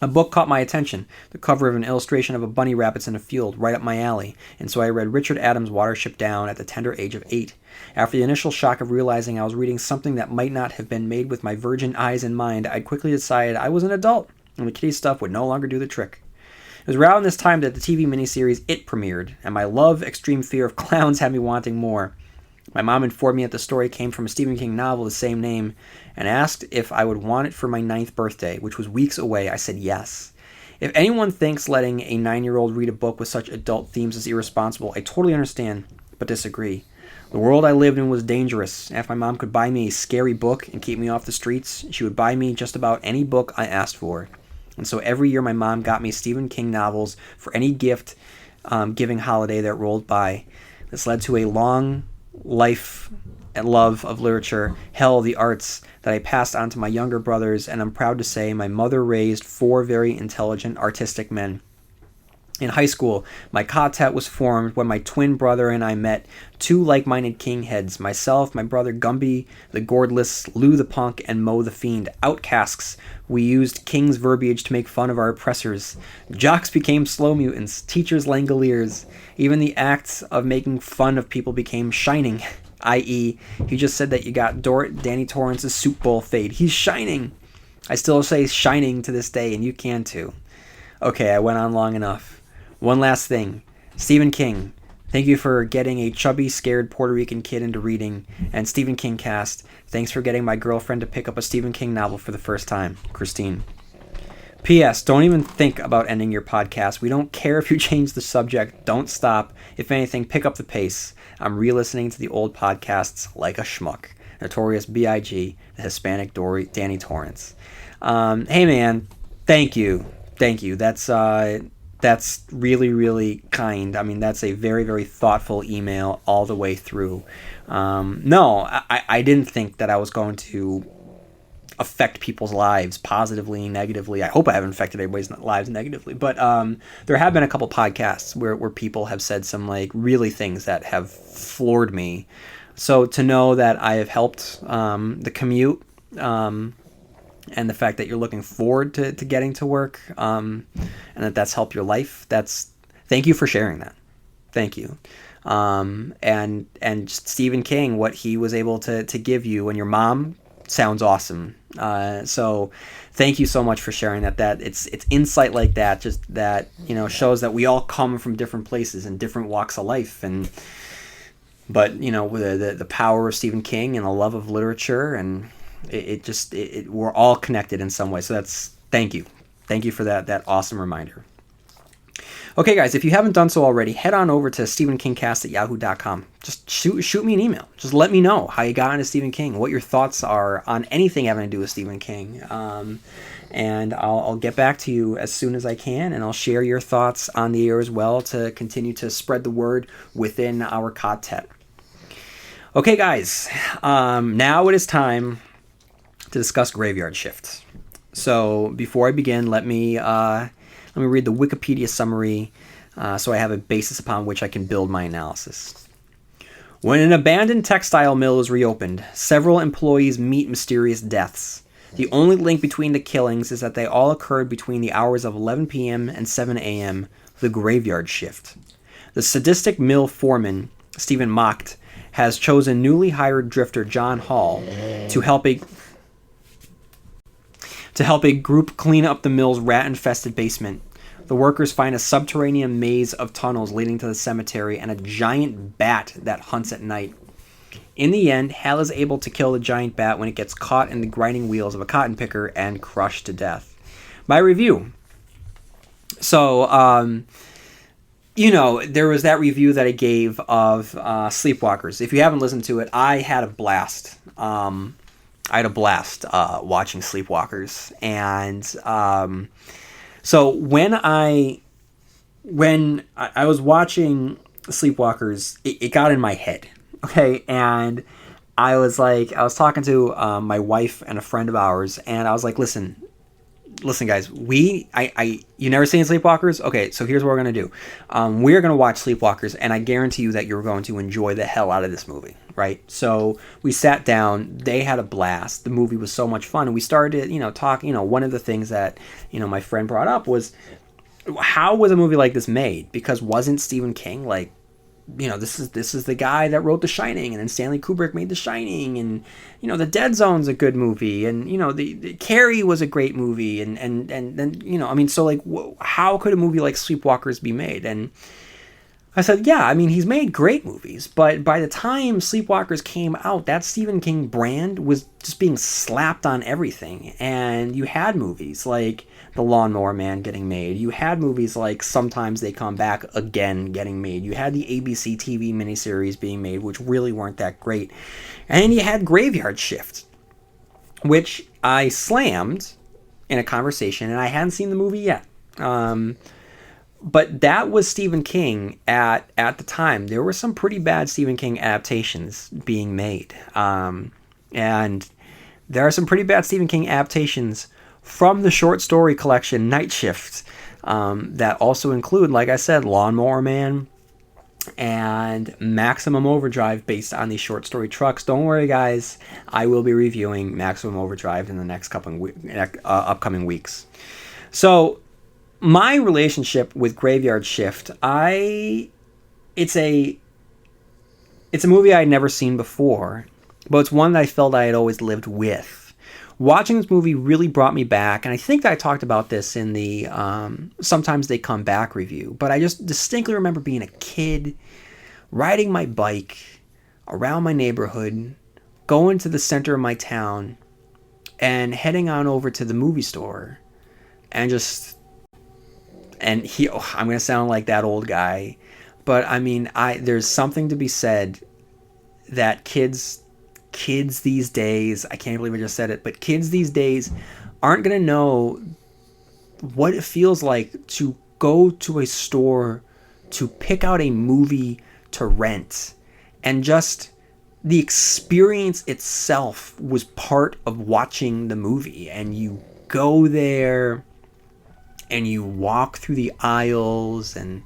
A book caught my attention, the cover of an illustration of a bunny rabbits in a field, right up my alley, and so I read Richard Adams' Watership Down at the tender age of 8. After the initial shock of realizing I was reading something that might not have been made with my virgin eyes in mind, I quickly decided I was an adult, and the kiddie stuff would no longer do the trick. It was around this time that the TV miniseries It premiered, and my extreme fear of clowns had me wanting more. My mom informed me that the story came from a Stephen King novel of the same name, and asked if I would want it for my 9th birthday, which was weeks away. I said yes. If anyone thinks letting a 9-year-old read a book with such adult themes is irresponsible, I totally understand, but disagree. The world I lived in was dangerous, and if my mom could buy me a scary book and keep me off the streets, she would buy me just about any book I asked for. And so every year my mom got me Stephen King novels for any gift giving holiday that rolled by. This led to a long life and love of literature, the arts, that I passed on to my younger brothers, and I'm proud to say my mother raised 4 very intelligent, artistic men. In high school, my quartet was formed when my twin brother and I met 2 like-minded king heads, myself, my brother Gumby, the Gordless, Lou the Punk, and Mo the Fiend, outcasts. We used King's verbiage to make fun of our oppressors. Jocks became slow mutants, teachers Langoliers. Even the acts of making fun of people became shining, i.e., he just said that you got Danny Torrance's soup bowl fade. He's shining! I still say shining to this day, and you can too. Okay, I went on long enough. One last thing. Stephen King, thank you for getting a chubby, scared Puerto Rican kid into reading. And Stephen King cast, thanks for getting my girlfriend to pick up a Stephen King novel for the first time. Christine. P.S. Don't even think about ending your podcast. We don't care if you change the subject. Don't stop. If anything, pick up the pace. I'm re-listening to the old podcasts like a schmuck. Notorious B.I.G., the Hispanic Danny Torrance. Hey man, thank you. That's really, really kind. I mean, that's a very, very thoughtful email all the way through. No, I didn't think that I was going to affect people's lives positively, negatively. I hope I haven't affected everybody's lives negatively, but there have been a couple podcasts where people have said some like really things that have floored me. So to know that I have helped the commute, and the fact that you're looking forward to getting to work, and that's helped your life, thank you for sharing that. Thank you. And Stephen King, what he was able to give you and your mom sounds awesome. So thank you so much for sharing that. It's insight like that, just that, shows that we all come from different places and different walks of life. But the power of Stephen King and the love of literature, and we're all connected in some way. So thank you for that awesome reminder. Okay, guys, if you haven't done so already, head on over to stephenkingcast@yahoo.com. Just shoot me an email. Just let me know how you got into Stephen King, what your thoughts are on anything having to do with Stephen King. And I'll get back to you as soon as I can, and I'll share your thoughts on the air as well to continue to spread the word within our quartet. Okay, guys, now it is time to discuss Graveyard Shift. So before I begin, let me read the Wikipedia summary so I have a basis upon which I can build my analysis. When an abandoned textile mill is reopened, several employees meet mysterious deaths. The only link between the killings is that they all occurred between the hours of 11 p.m. and 7 a.m., the Graveyard Shift. The sadistic mill foreman, Stephen Macht, has chosen newly hired drifter John Hall to help a group clean up the mill's rat-infested basement. The workers find a subterranean maze of tunnels leading to the cemetery and a giant bat that hunts at night. In the end, Hal is able to kill the giant bat when it gets caught in the grinding wheels of a cotton picker and crushed to death. My review. So, there was that review that I gave of Sleepwalkers. If you haven't listened to it, I had a blast. Watching Sleepwalkers, and so when I was watching Sleepwalkers, it got in my head, okay, and I was talking to my wife and a friend of ours, and I was like, listen guys, you never seen Sleepwalkers? Okay, so here's what we're gonna do. We're gonna watch Sleepwalkers, and I guarantee you that you're going to enjoy the hell out of this movie, right? So we sat down, they had a blast, the movie was so much fun, and we started, talking. One of the things that, my friend brought up was, how was a movie like this made? Because wasn't Stephen King this is the guy that wrote The Shining, and then Stanley Kubrick made The Shining, and The Dead Zone's a good movie, and the Carrie was a great movie, and then so how could a movie like Sleepwalkers be made? And I said, yeah, he's made great movies, but by the time Sleepwalkers came out, that Stephen King brand was just being slapped on everything, and you had movies like The Lawnmower Man getting made. You had movies like Sometimes They Come Back Again getting made. You had the ABC TV miniseries being made, which really weren't that great. And then you had Graveyard Shift, which I slammed in a conversation, and I hadn't seen the movie yet. But that was Stephen King at the time. There were some pretty bad Stephen King adaptations being made. And there are some pretty bad Stephen King adaptations from the short story collection Night Shift, that also include, like I said, Lawnmower Man and Maximum Overdrive, based on these short story trucks. Don't worry, guys. I will be reviewing Maximum Overdrive in the next upcoming weeks. So my relationship with Graveyard Shift, it's a movie I'd never seen before, but it's one that I felt I had always lived with. Watching this movie really brought me back, and I think I talked about this in the Sometimes They Come Back review, but I just distinctly remember being a kid, riding my bike around my neighborhood, going to the center of my town, and heading on over to the movie store, and I'm going to sound like that old guy, but there's something to be said that kids these days, I can't believe I just said it, but kids these days aren't going to know what it feels like to go to a store to pick out a movie to rent, and just the experience itself was part of watching the movie. And you go there and you walk through the aisles and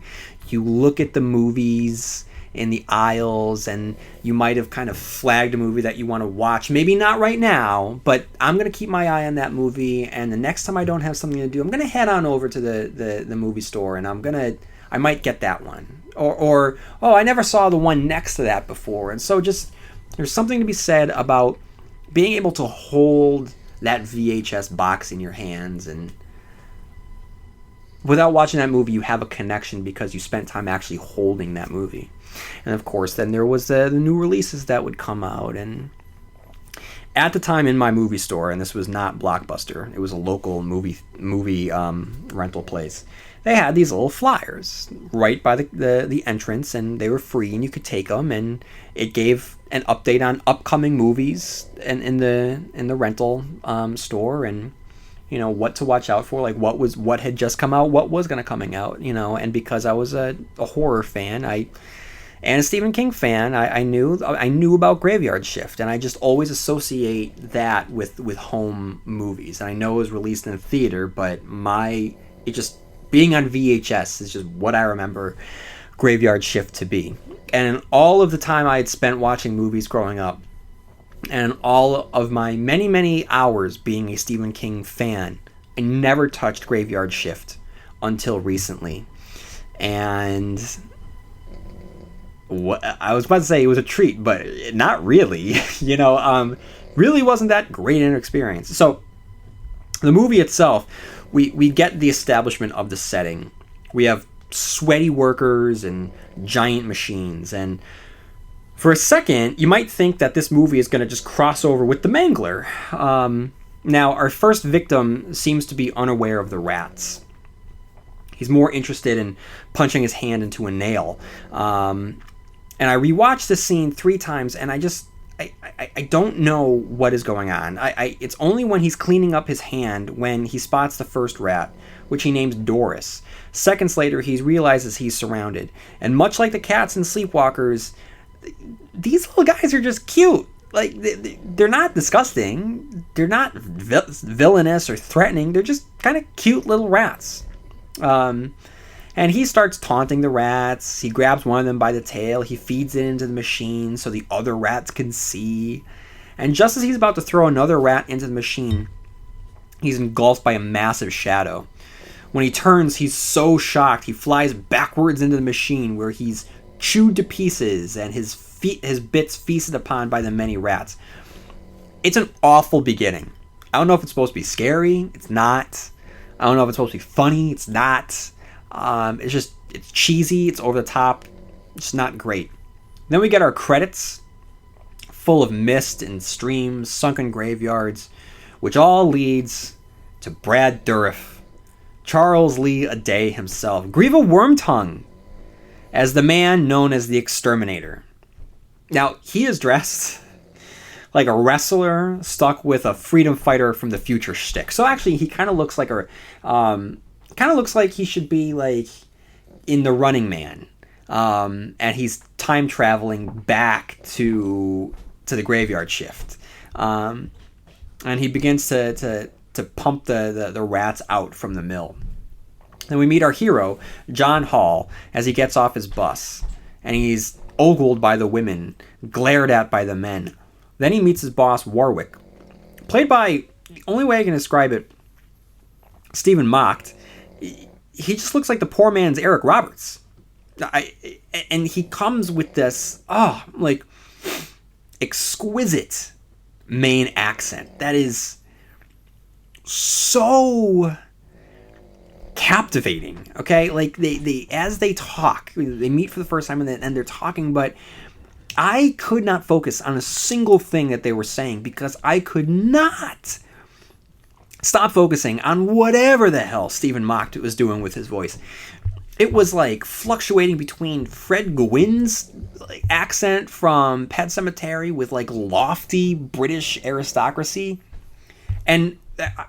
you look at the movies in the aisles, and you might have kind of flagged a movie that you want to watch. Maybe not right now, but I'm going to keep my eye on that movie, and the next time I don't have something to do, I'm going to head on over to the movie store, and I might get that one. Or oh, I never saw the one next to that before. And so just, there's something to be said about being able to hold that VHS box in your hands, and without watching that movie, you have a connection because you spent time actually holding that movie. And of course, then there was the new releases that would come out. And at the time in my movie store, and this was not Blockbuster, it was a local movie rental place, they had these little flyers right by the entrance, and they were free, and you could take them, and it gave an update on upcoming movies in the rental store, and you know what to watch out for, like what had just come out, what was going to coming out, you know. And because I was a horror fan, and a Stephen King fan, I knew about Graveyard Shift, and I just always associate that with home movies. And I know it was released in a theater, but it just being on VHS is just what I remember Graveyard Shift to be. And all of the time I had spent watching movies growing up, and all of my many, many hours being a Stephen King fan, I never touched Graveyard Shift until recently. And I was about to say it was a treat, but not really. You know, really wasn't that great an experience. So the movie itself, we get the establishment of the setting. We have sweaty workers and giant machines, and for a second, you might think that this movie is going to just cross over with the Mangler. Now, our first victim seems to be unaware of the rats. He's more interested in punching his hand into a nail. And I rewatched this scene 3 times, and I don't know what is going on. It's only when he's cleaning up his hand when he spots the first rat, which he names Doris. Seconds later, he realizes he's surrounded. And much like the cats in Sleepwalkers, these little guys are just cute. Like, they're not disgusting. They're not villainous or threatening. They're just kind of cute little rats. And he starts taunting the rats. He grabs one of them by the tail. He feeds it into the machine so the other rats can see. And just as he's about to throw another rat into the machine, he's engulfed by a massive shadow. When he turns, he's so shocked, he flies backwards into the machine, where he's chewed to pieces and his bits feasted upon by the many rats. It's an awful beginning. I don't know if it's supposed to be scary. It's not. I don't know if it's supposed to be funny. It's not. It's cheesy. It's over the top. It's not great. Then we get our credits, full of mist and streams, sunken graveyards, which all leads to Brad Dourif, Charles Lee Aday himself, Grieva Wormtongue, as the man known as the Exterminator. Now, he is dressed like a wrestler stuck with a freedom fighter from the future shtick. So actually, he kind of looks like he should be like in The Running Man, and he's time traveling back to the Graveyard Shift, and he begins to pump the rats out from the mill. Then we meet our hero, John Hall, as he gets off his bus, and he's ogled by the women, glared at by the men. Then he meets his boss, Warwick, played by, the only way I can describe it, Stephen Mocked. He just looks like the poor man's Eric Roberts. And he comes with this, exquisite Maine accent that is so captivating. Okay, like they as they talk, they meet for the first time and they're talking, but I could not focus on a single thing that they were saying because I could not stop focusing on whatever the hell Stephen Mocked was doing with his voice. It was like fluctuating between Fred Gwynne's accent from Pet Sematary with like lofty British aristocracy, and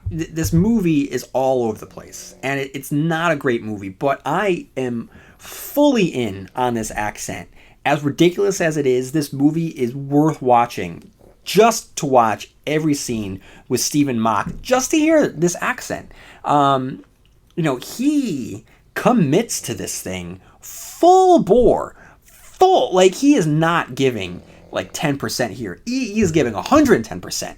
this movie is all over the place, and it's not a great movie, but I am fully in on this accent. As ridiculous as it is, this movie is worth watching just to watch every scene with Stephen Mock, just to hear this accent. He commits to this thing full bore, like he is not giving like 10% here. He is giving 110%.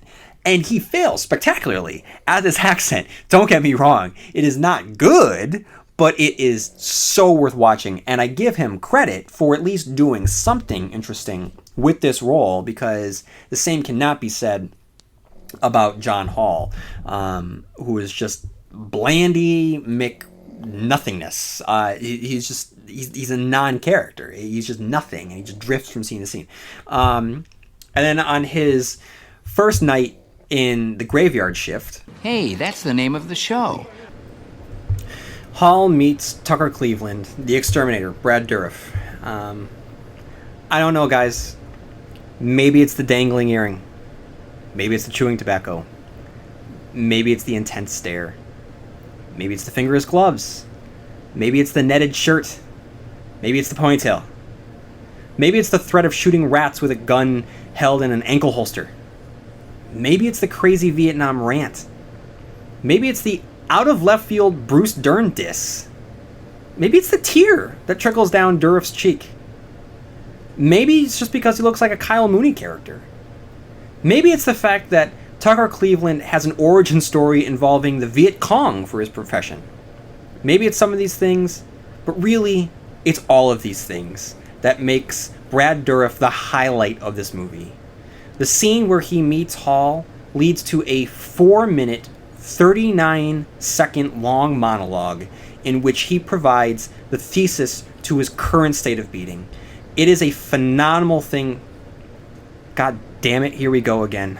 And he fails spectacularly at this accent. Don't get me wrong. It is not good, but it is so worth watching. And I give him credit for at least doing something interesting with this role, because the same cannot be said about John Hall, who is just blandy McNothingness. He's a non-character. He's just nothing, and he just drifts from scene to scene. And then on his first night in the graveyard shift, Hey, that's the name of the show. Hall meets Tucker Cleveland, the exterminator, Brad Dourif. I don't know, guys. Maybe it's the dangling earring. Maybe it's the chewing tobacco. Maybe it's the intense stare. Maybe it's the fingerless gloves. Maybe it's the netted shirt. Maybe it's the ponytail. Maybe it's the threat of shooting rats with a gun held in an ankle holster. Maybe it's the crazy Vietnam rant. Maybe it's the out-of-left-field Bruce Dern diss. Maybe it's the tear that trickles down Dourif's cheek. Maybe it's just because he looks like a Kyle Mooney character. Maybe it's the fact that Tucker Cleveland has an origin story involving the Viet Cong for his profession. Maybe it's some of these things, but really, it's all of these things that makes Brad Dourif the highlight of this movie. The scene where he meets Hall leads to a 4-minute, 39-second long monologue in which he provides the thesis to his current state of being. It is a phenomenal thing. God damn it, here we go again.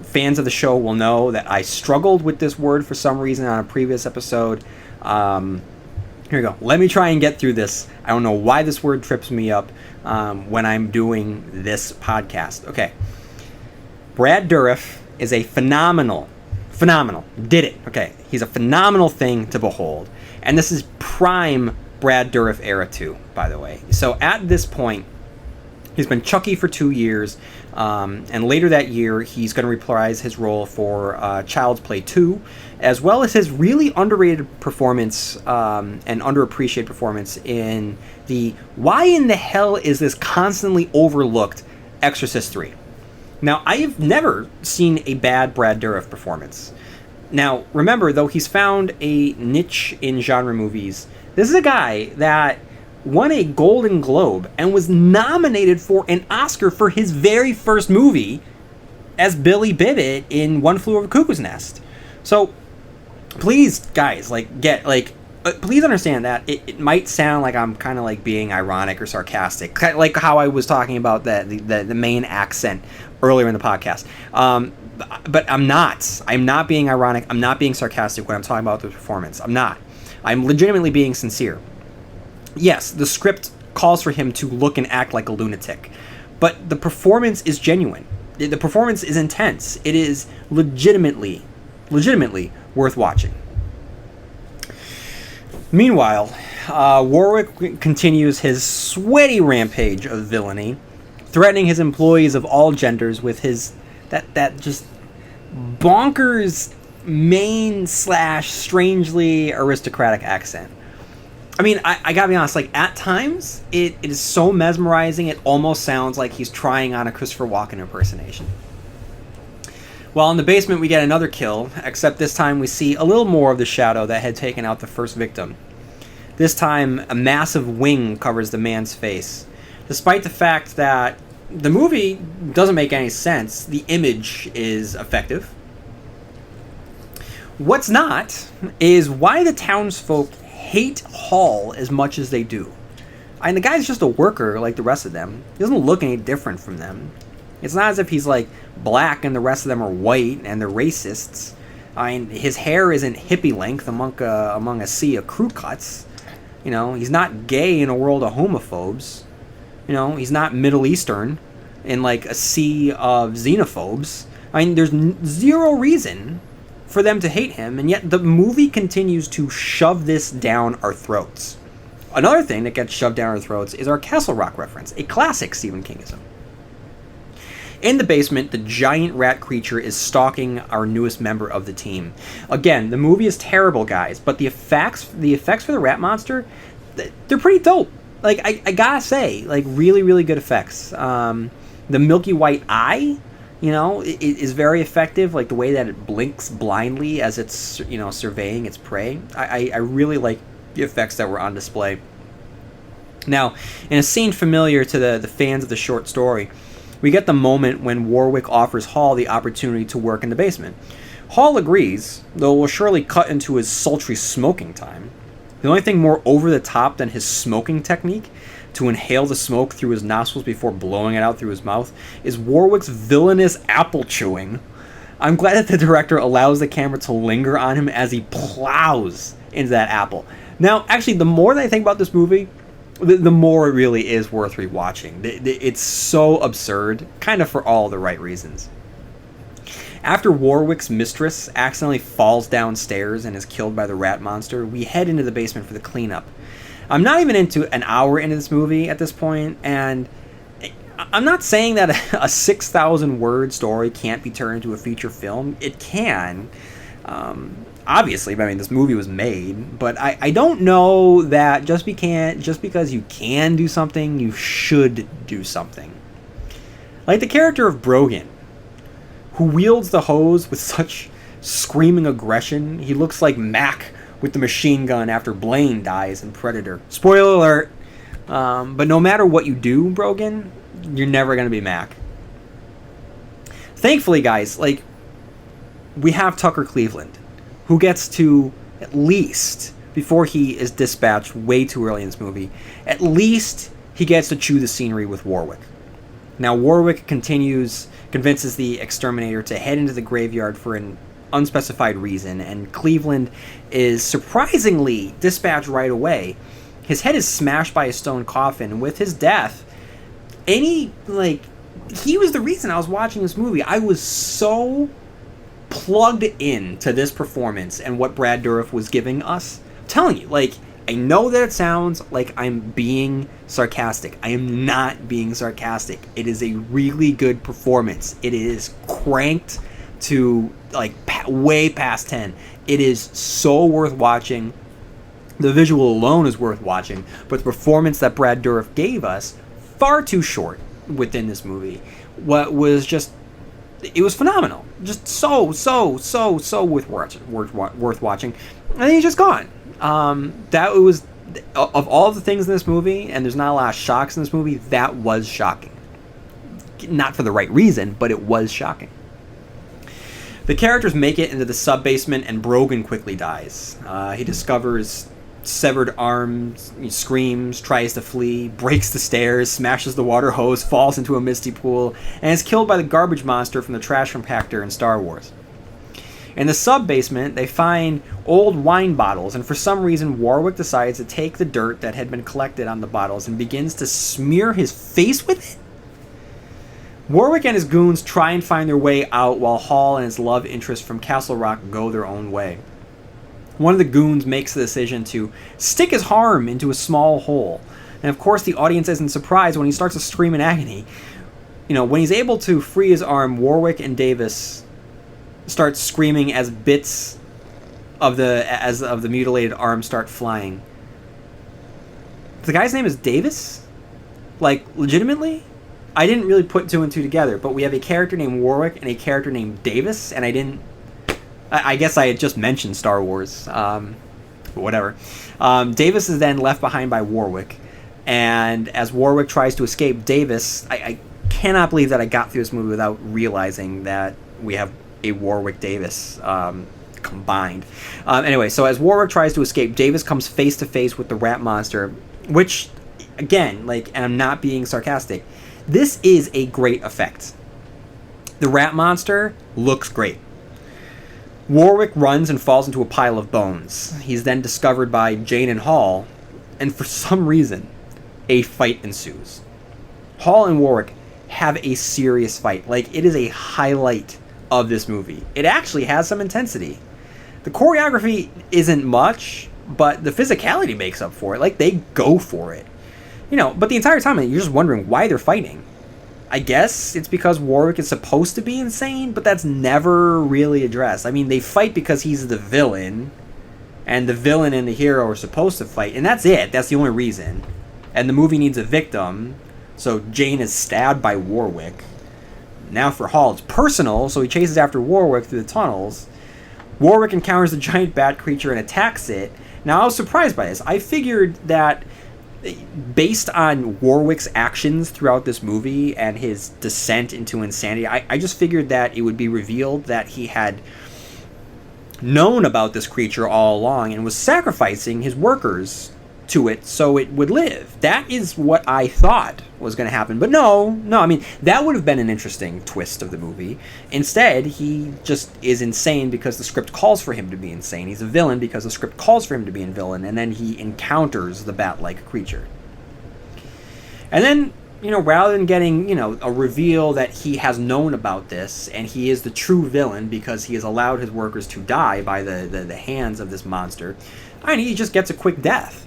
Fans of the show will know that I struggled with this word for some reason on a previous episode. Here we go. Let me try and get through this. I don't know why this word trips me up when I'm doing this podcast. Okay. Brad Dourif is a phenomenal, did it. Okay. He's a phenomenal thing to behold. And this is prime Brad Dourif era too, by the way. So at this point, he's been Chucky for 2 years, and later that year, he's going to reprise his role for Child's Play 2, as well as his really underrated performance and underappreciated performance in the why in the hell is this constantly overlooked Exorcist 3. Now, I've never seen a bad Brad Dourif performance. Now, remember, though he's found a niche in genre movies, this is a guy that won a Golden Globe and was nominated for an Oscar for his very first movie as Billy Bibbit in One Flew Over the Cuckoo's Nest. So, please, guys, please understand that it might sound like I'm kind of like being ironic or sarcastic, like how I was talking about the main accent earlier in the podcast. But I'm not. I'm not being ironic. I'm not being sarcastic when I'm talking about the performance. I'm not. I'm legitimately being sincere. Yes, the script calls for him to look and act like a lunatic, but the performance is genuine. The performance is intense. It is legitimately worth watching. Meanwhile, Warwick continues his sweaty rampage of villainy, threatening his employees of all genders with his that just bonkers Maine/strangely aristocratic accent. I mean, I gotta be honest, like, at times, it is so mesmerizing, it almost sounds like he's trying on a Christopher Walken impersonation. Well, in the basement, we get another kill, except this time we see a little more of the shadow that had taken out the first victim. This time, a massive wing covers the man's face. Despite the fact that the movie doesn't make any sense, the image is effective. What's not is why the townsfolk hate Hall as much as they do. I mean, the guy's just a worker like the rest of them. He doesn't look any different from them. It's not as if he's like black and the rest of them are white and they're racists. I mean, his hair isn't hippie length among a sea of crew cuts. You know, he's not gay in a world of homophobes. You know, he's not Middle Eastern in like a sea of xenophobes. I mean, there's zero reason for them to hate him, and yet the movie continues to shove this down our throats. Another thing that gets shoved down our throats is our Castle Rock reference, a classic Stephen Kingism. In the basement, the giant rat creature is stalking our newest member of the team. Again, the movie is terrible, guys, but the effects for the rat monster, they're pretty dope. Like, I gotta say, like, really, really good effects. The milky white eye, you know, is very effective. Like, the way that it blinks blindly as it's, you know, surveying its prey. I really like the effects that were on display. Now, in a scene familiar to the fans of the short story, we get the moment when Warwick offers Hall the opportunity to work in the basement. Hall agrees, though it will surely cut into his sultry smoking time. The only thing more over the top than his smoking technique, to inhale the smoke through his nostrils before blowing it out through his mouth, is Warwick's villainous apple chewing. I'm glad that the director allows the camera to linger on him as he plows into that apple. Now, actually, the more that I think about this movie, the more it really is worth rewatching. It's so absurd, kind of for all the right reasons. After Warwick's mistress accidentally falls downstairs and is killed by the rat monster, we head into the basement for the cleanup. I'm not even into an hour into this movie at this point, and I'm not saying that a 6,000 word story can't be turned into a feature film. It can. Obviously, I mean, this movie was made, but I don't know that just because you can do something, you should do something. Like the character of Brogan, who wields the hose with such screaming aggression, he looks like Mac with the machine gun after Blaine dies in Predator. Spoiler alert. But no matter what you do, Brogan, you're never going to be Mac. Thankfully, guys, like, we have Tucker Cleveland, who gets to, at least, before he is dispatched way too early in this movie, at least he gets to chew the scenery with Warwick. Now, Warwick convinces the exterminator to head into the graveyard for an unspecified reason, and Cleveland is surprisingly dispatched right away. His head is smashed by a stone coffin, and with his death, he was the reason I was watching this movie. I was so plugged in to this performance and what Brad Dourif was giving us. I'm telling you, like, I know that it sounds like I'm being sarcastic. I am not being sarcastic. It is a really good performance. It is cranked to, like, way past 10. It is so worth watching. The visual alone is worth watching, but the performance that Brad Dourif gave us, far too short within this movie. It was phenomenal. Just so worth watching. And then he's just gone. That was, of all the things in this movie, and there's not a lot of shocks in this movie, that was shocking. Not for the right reason, but it was shocking. The characters make it into the sub-basement, and Brogan quickly dies. He discovers severed arms, he screams, tries to flee, breaks the stairs, smashes the water hose, falls into a misty pool, and is killed by the garbage monster from the trash compactor in Star Wars. In the sub-basement, they find old wine bottles, and for some reason Warwick decides to take the dirt that had been collected on the bottles and begins to smear his face with it. Warwick and his goons try and find their way out while Hall and his love interest from Castle Rock go their own way. One of the goons makes the decision to stick his arm into a small hole. And of course the audience isn't surprised when he starts to scream in agony. You know, when he's able to free his arm, Warwick and Davis start screaming as bits of the mutilated arm start flying. The guy's name is Davis? Like, legitimately? I didn't really put two and two together, but we have a character named Warwick and a character named Davis, and I guess I had just mentioned Star Wars, but whatever. Davis is then left behind by Warwick, and as Warwick tries to escape Davis, I cannot believe that I got through this movie without realizing that we have a Warwick Davis combined. Anyway, so as Warwick tries to escape, Davis comes face to face with the rat monster, which, again, like, and I'm not being sarcastic, this is a great effect. The rat monster looks great. Warwick runs and falls into a pile of bones. He's then discovered by Jane and Hall, and for some reason, a fight ensues. Hall and Warwick have a serious fight. Like, it is a highlight of this movie. It actually has some intensity. The choreography isn't much, but the physicality makes up for it. Like, they go for it. But the entire time you're just wondering why they're fighting. I guess it's because Warwick is supposed to be insane, but that's never really addressed. I mean, they fight because he's the villain, and the villain and the hero are supposed to fight, and that's it. That's the only reason. And the movie needs a victim, so Jane is stabbed by Warwick. Now for Hall, it's personal, so he chases after Warwick through the tunnels. Warwick encounters the giant bat creature and attacks it. Now, I was surprised by this. I figured that based on Warwick's actions throughout this movie and his descent into insanity, I just figured that it would be revealed that he had known about this creature all along and was sacrificing his workers to it so it would live. That is what I thought was going to happen. But no, I mean, that would have been an interesting twist of the movie. Instead, he just is insane because the script calls for him to be insane. He's a villain because the script calls for him to be a villain, and then he encounters the bat-like creature. And then, rather than getting, a reveal that he has known about this and he is the true villain because he has allowed his workers to die by the hands of this monster, he just gets a quick death.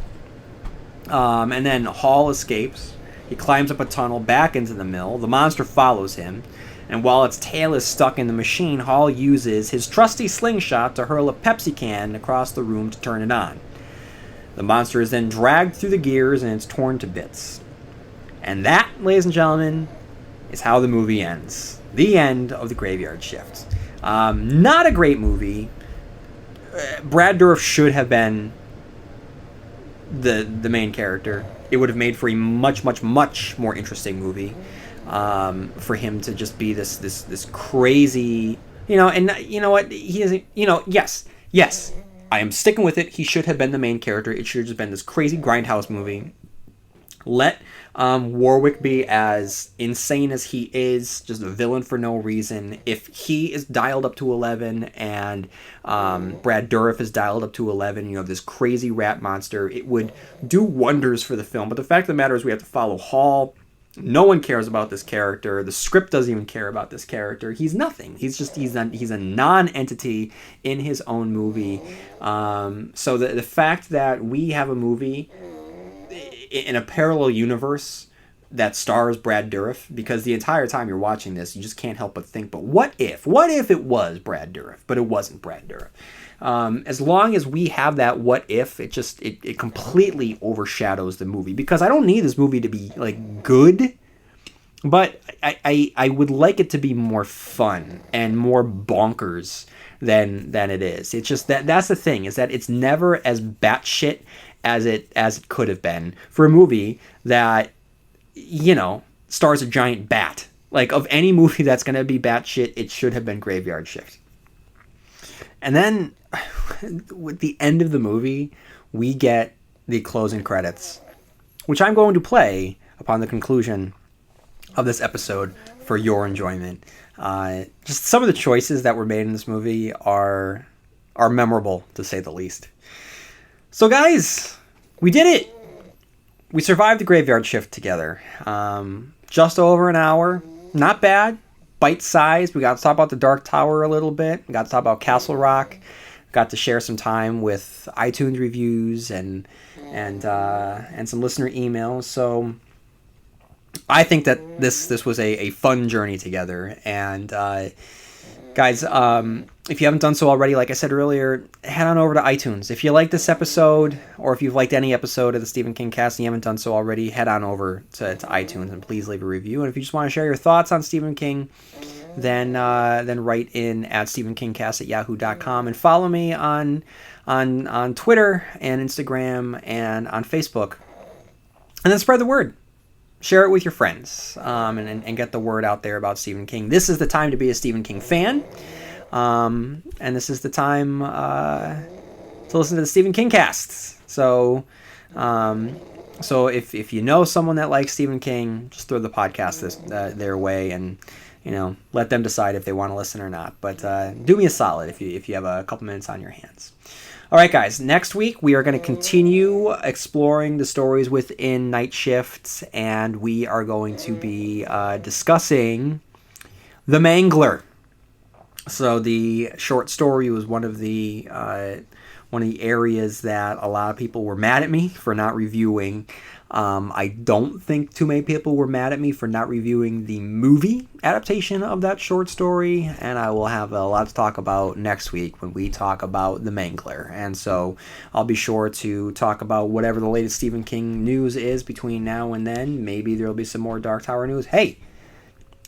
And then Hall escapes. He climbs up a tunnel back into the mill. The monster follows him. And while its tail is stuck in the machine, Hall uses his trusty slingshot to hurl a Pepsi can across the room to turn it on. The monster is then dragged through the gears and it's torn to bits. And that, ladies and gentlemen, is how the movie ends. The end of The Graveyard Shift. Not a great movie. Brad Dourif should have been the main character. It would have made for a much, much, much more interesting movie. For him to just be this crazy, and you know what, he isn't, yes, I am sticking with it. He should have been the main character. It should have just been this crazy grindhouse movie. Let Warwick be as insane as he is, just a villain for no reason. If he is dialed up to 11 and Brad Dourif is dialed up to 11, this crazy rat monster, it would do wonders for the film. But the fact of the matter is we have to follow Hall. No one cares about this character. The script doesn't even care about this character. He's nothing. He's a non-entity in his own movie. So the fact that we have a movie in a parallel universe that stars Brad Dourif, because the entire time you're watching this, you just can't help but think, but what if it was Brad Dourif, but it wasn't Brad Dourif? As long as we have that what if, it completely overshadows the movie, because I don't need this movie to be like good, but I would like it to be more fun and more bonkers than it is. It's just that's the thing, is that it's never as batshit as it could have been for a movie that stars a giant bat. Like, of any movie that's going to be batshit, it should have been Graveyard Shift. And then with the end of the movie, we get the closing credits, which I'm going to play upon the conclusion of this episode for your enjoyment. Just some of the choices that were made in this movie are memorable, to say the least. So guys, we did it. We survived the Graveyard Shift together. Just over an hour. Not bad. Bite-sized. We got to talk about the Dark Tower a little bit. We got to talk about Castle Rock. Got to share some time with iTunes reviews and some listener emails. So I think that this was a fun journey together. And guys, if you haven't done so already, like I said earlier, head on over to iTunes. If you like this episode, or if you've liked any episode of the Stephen King Cast and you haven't done so already, head on over to iTunes and please leave a review. And if you just want to share your thoughts on Stephen King, then write in at stephenkingcast@yahoo.com and follow me on Twitter and Instagram and on Facebook. And then spread the word. Share it with your friends, and get the word out there about Stephen King. This is the time to be a Stephen King fan, and this is the time to listen to the Stephen King casts. So if you know someone that likes Stephen King, just throw the podcast their way, and let them decide if they want to listen or not. But do me a solid if you have a couple minutes on your hands. All right, guys, next week we are going to continue exploring the stories within Night Shift, and we are going to be discussing The Mangler. So the short story was one of the areas that a lot of people were mad at me for not reviewing. I don't think too many people were mad at me for not reviewing the movie adaptation of that short story, and I will have a lot to talk about next week when we talk about the Mangler. And so I'll be sure to talk about whatever the latest Stephen King news is between now and then. Maybe there'll be some more Dark Tower news. Hey,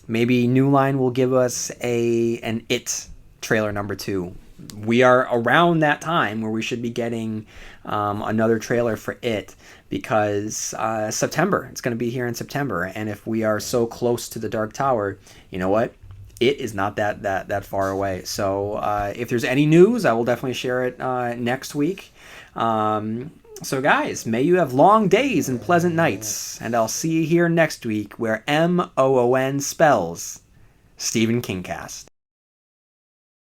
maybe New Line will give us an It trailer number 2. We are around that time where we should be getting another trailer for It, because September, it's going to be here in September, and if we are so close to the Dark Tower, you know what? It is not that far away. So if there's any news, I will definitely share it next week. So guys, may you have long days and pleasant nights, and I'll see you here next week where MOON spells Stephen King Cast.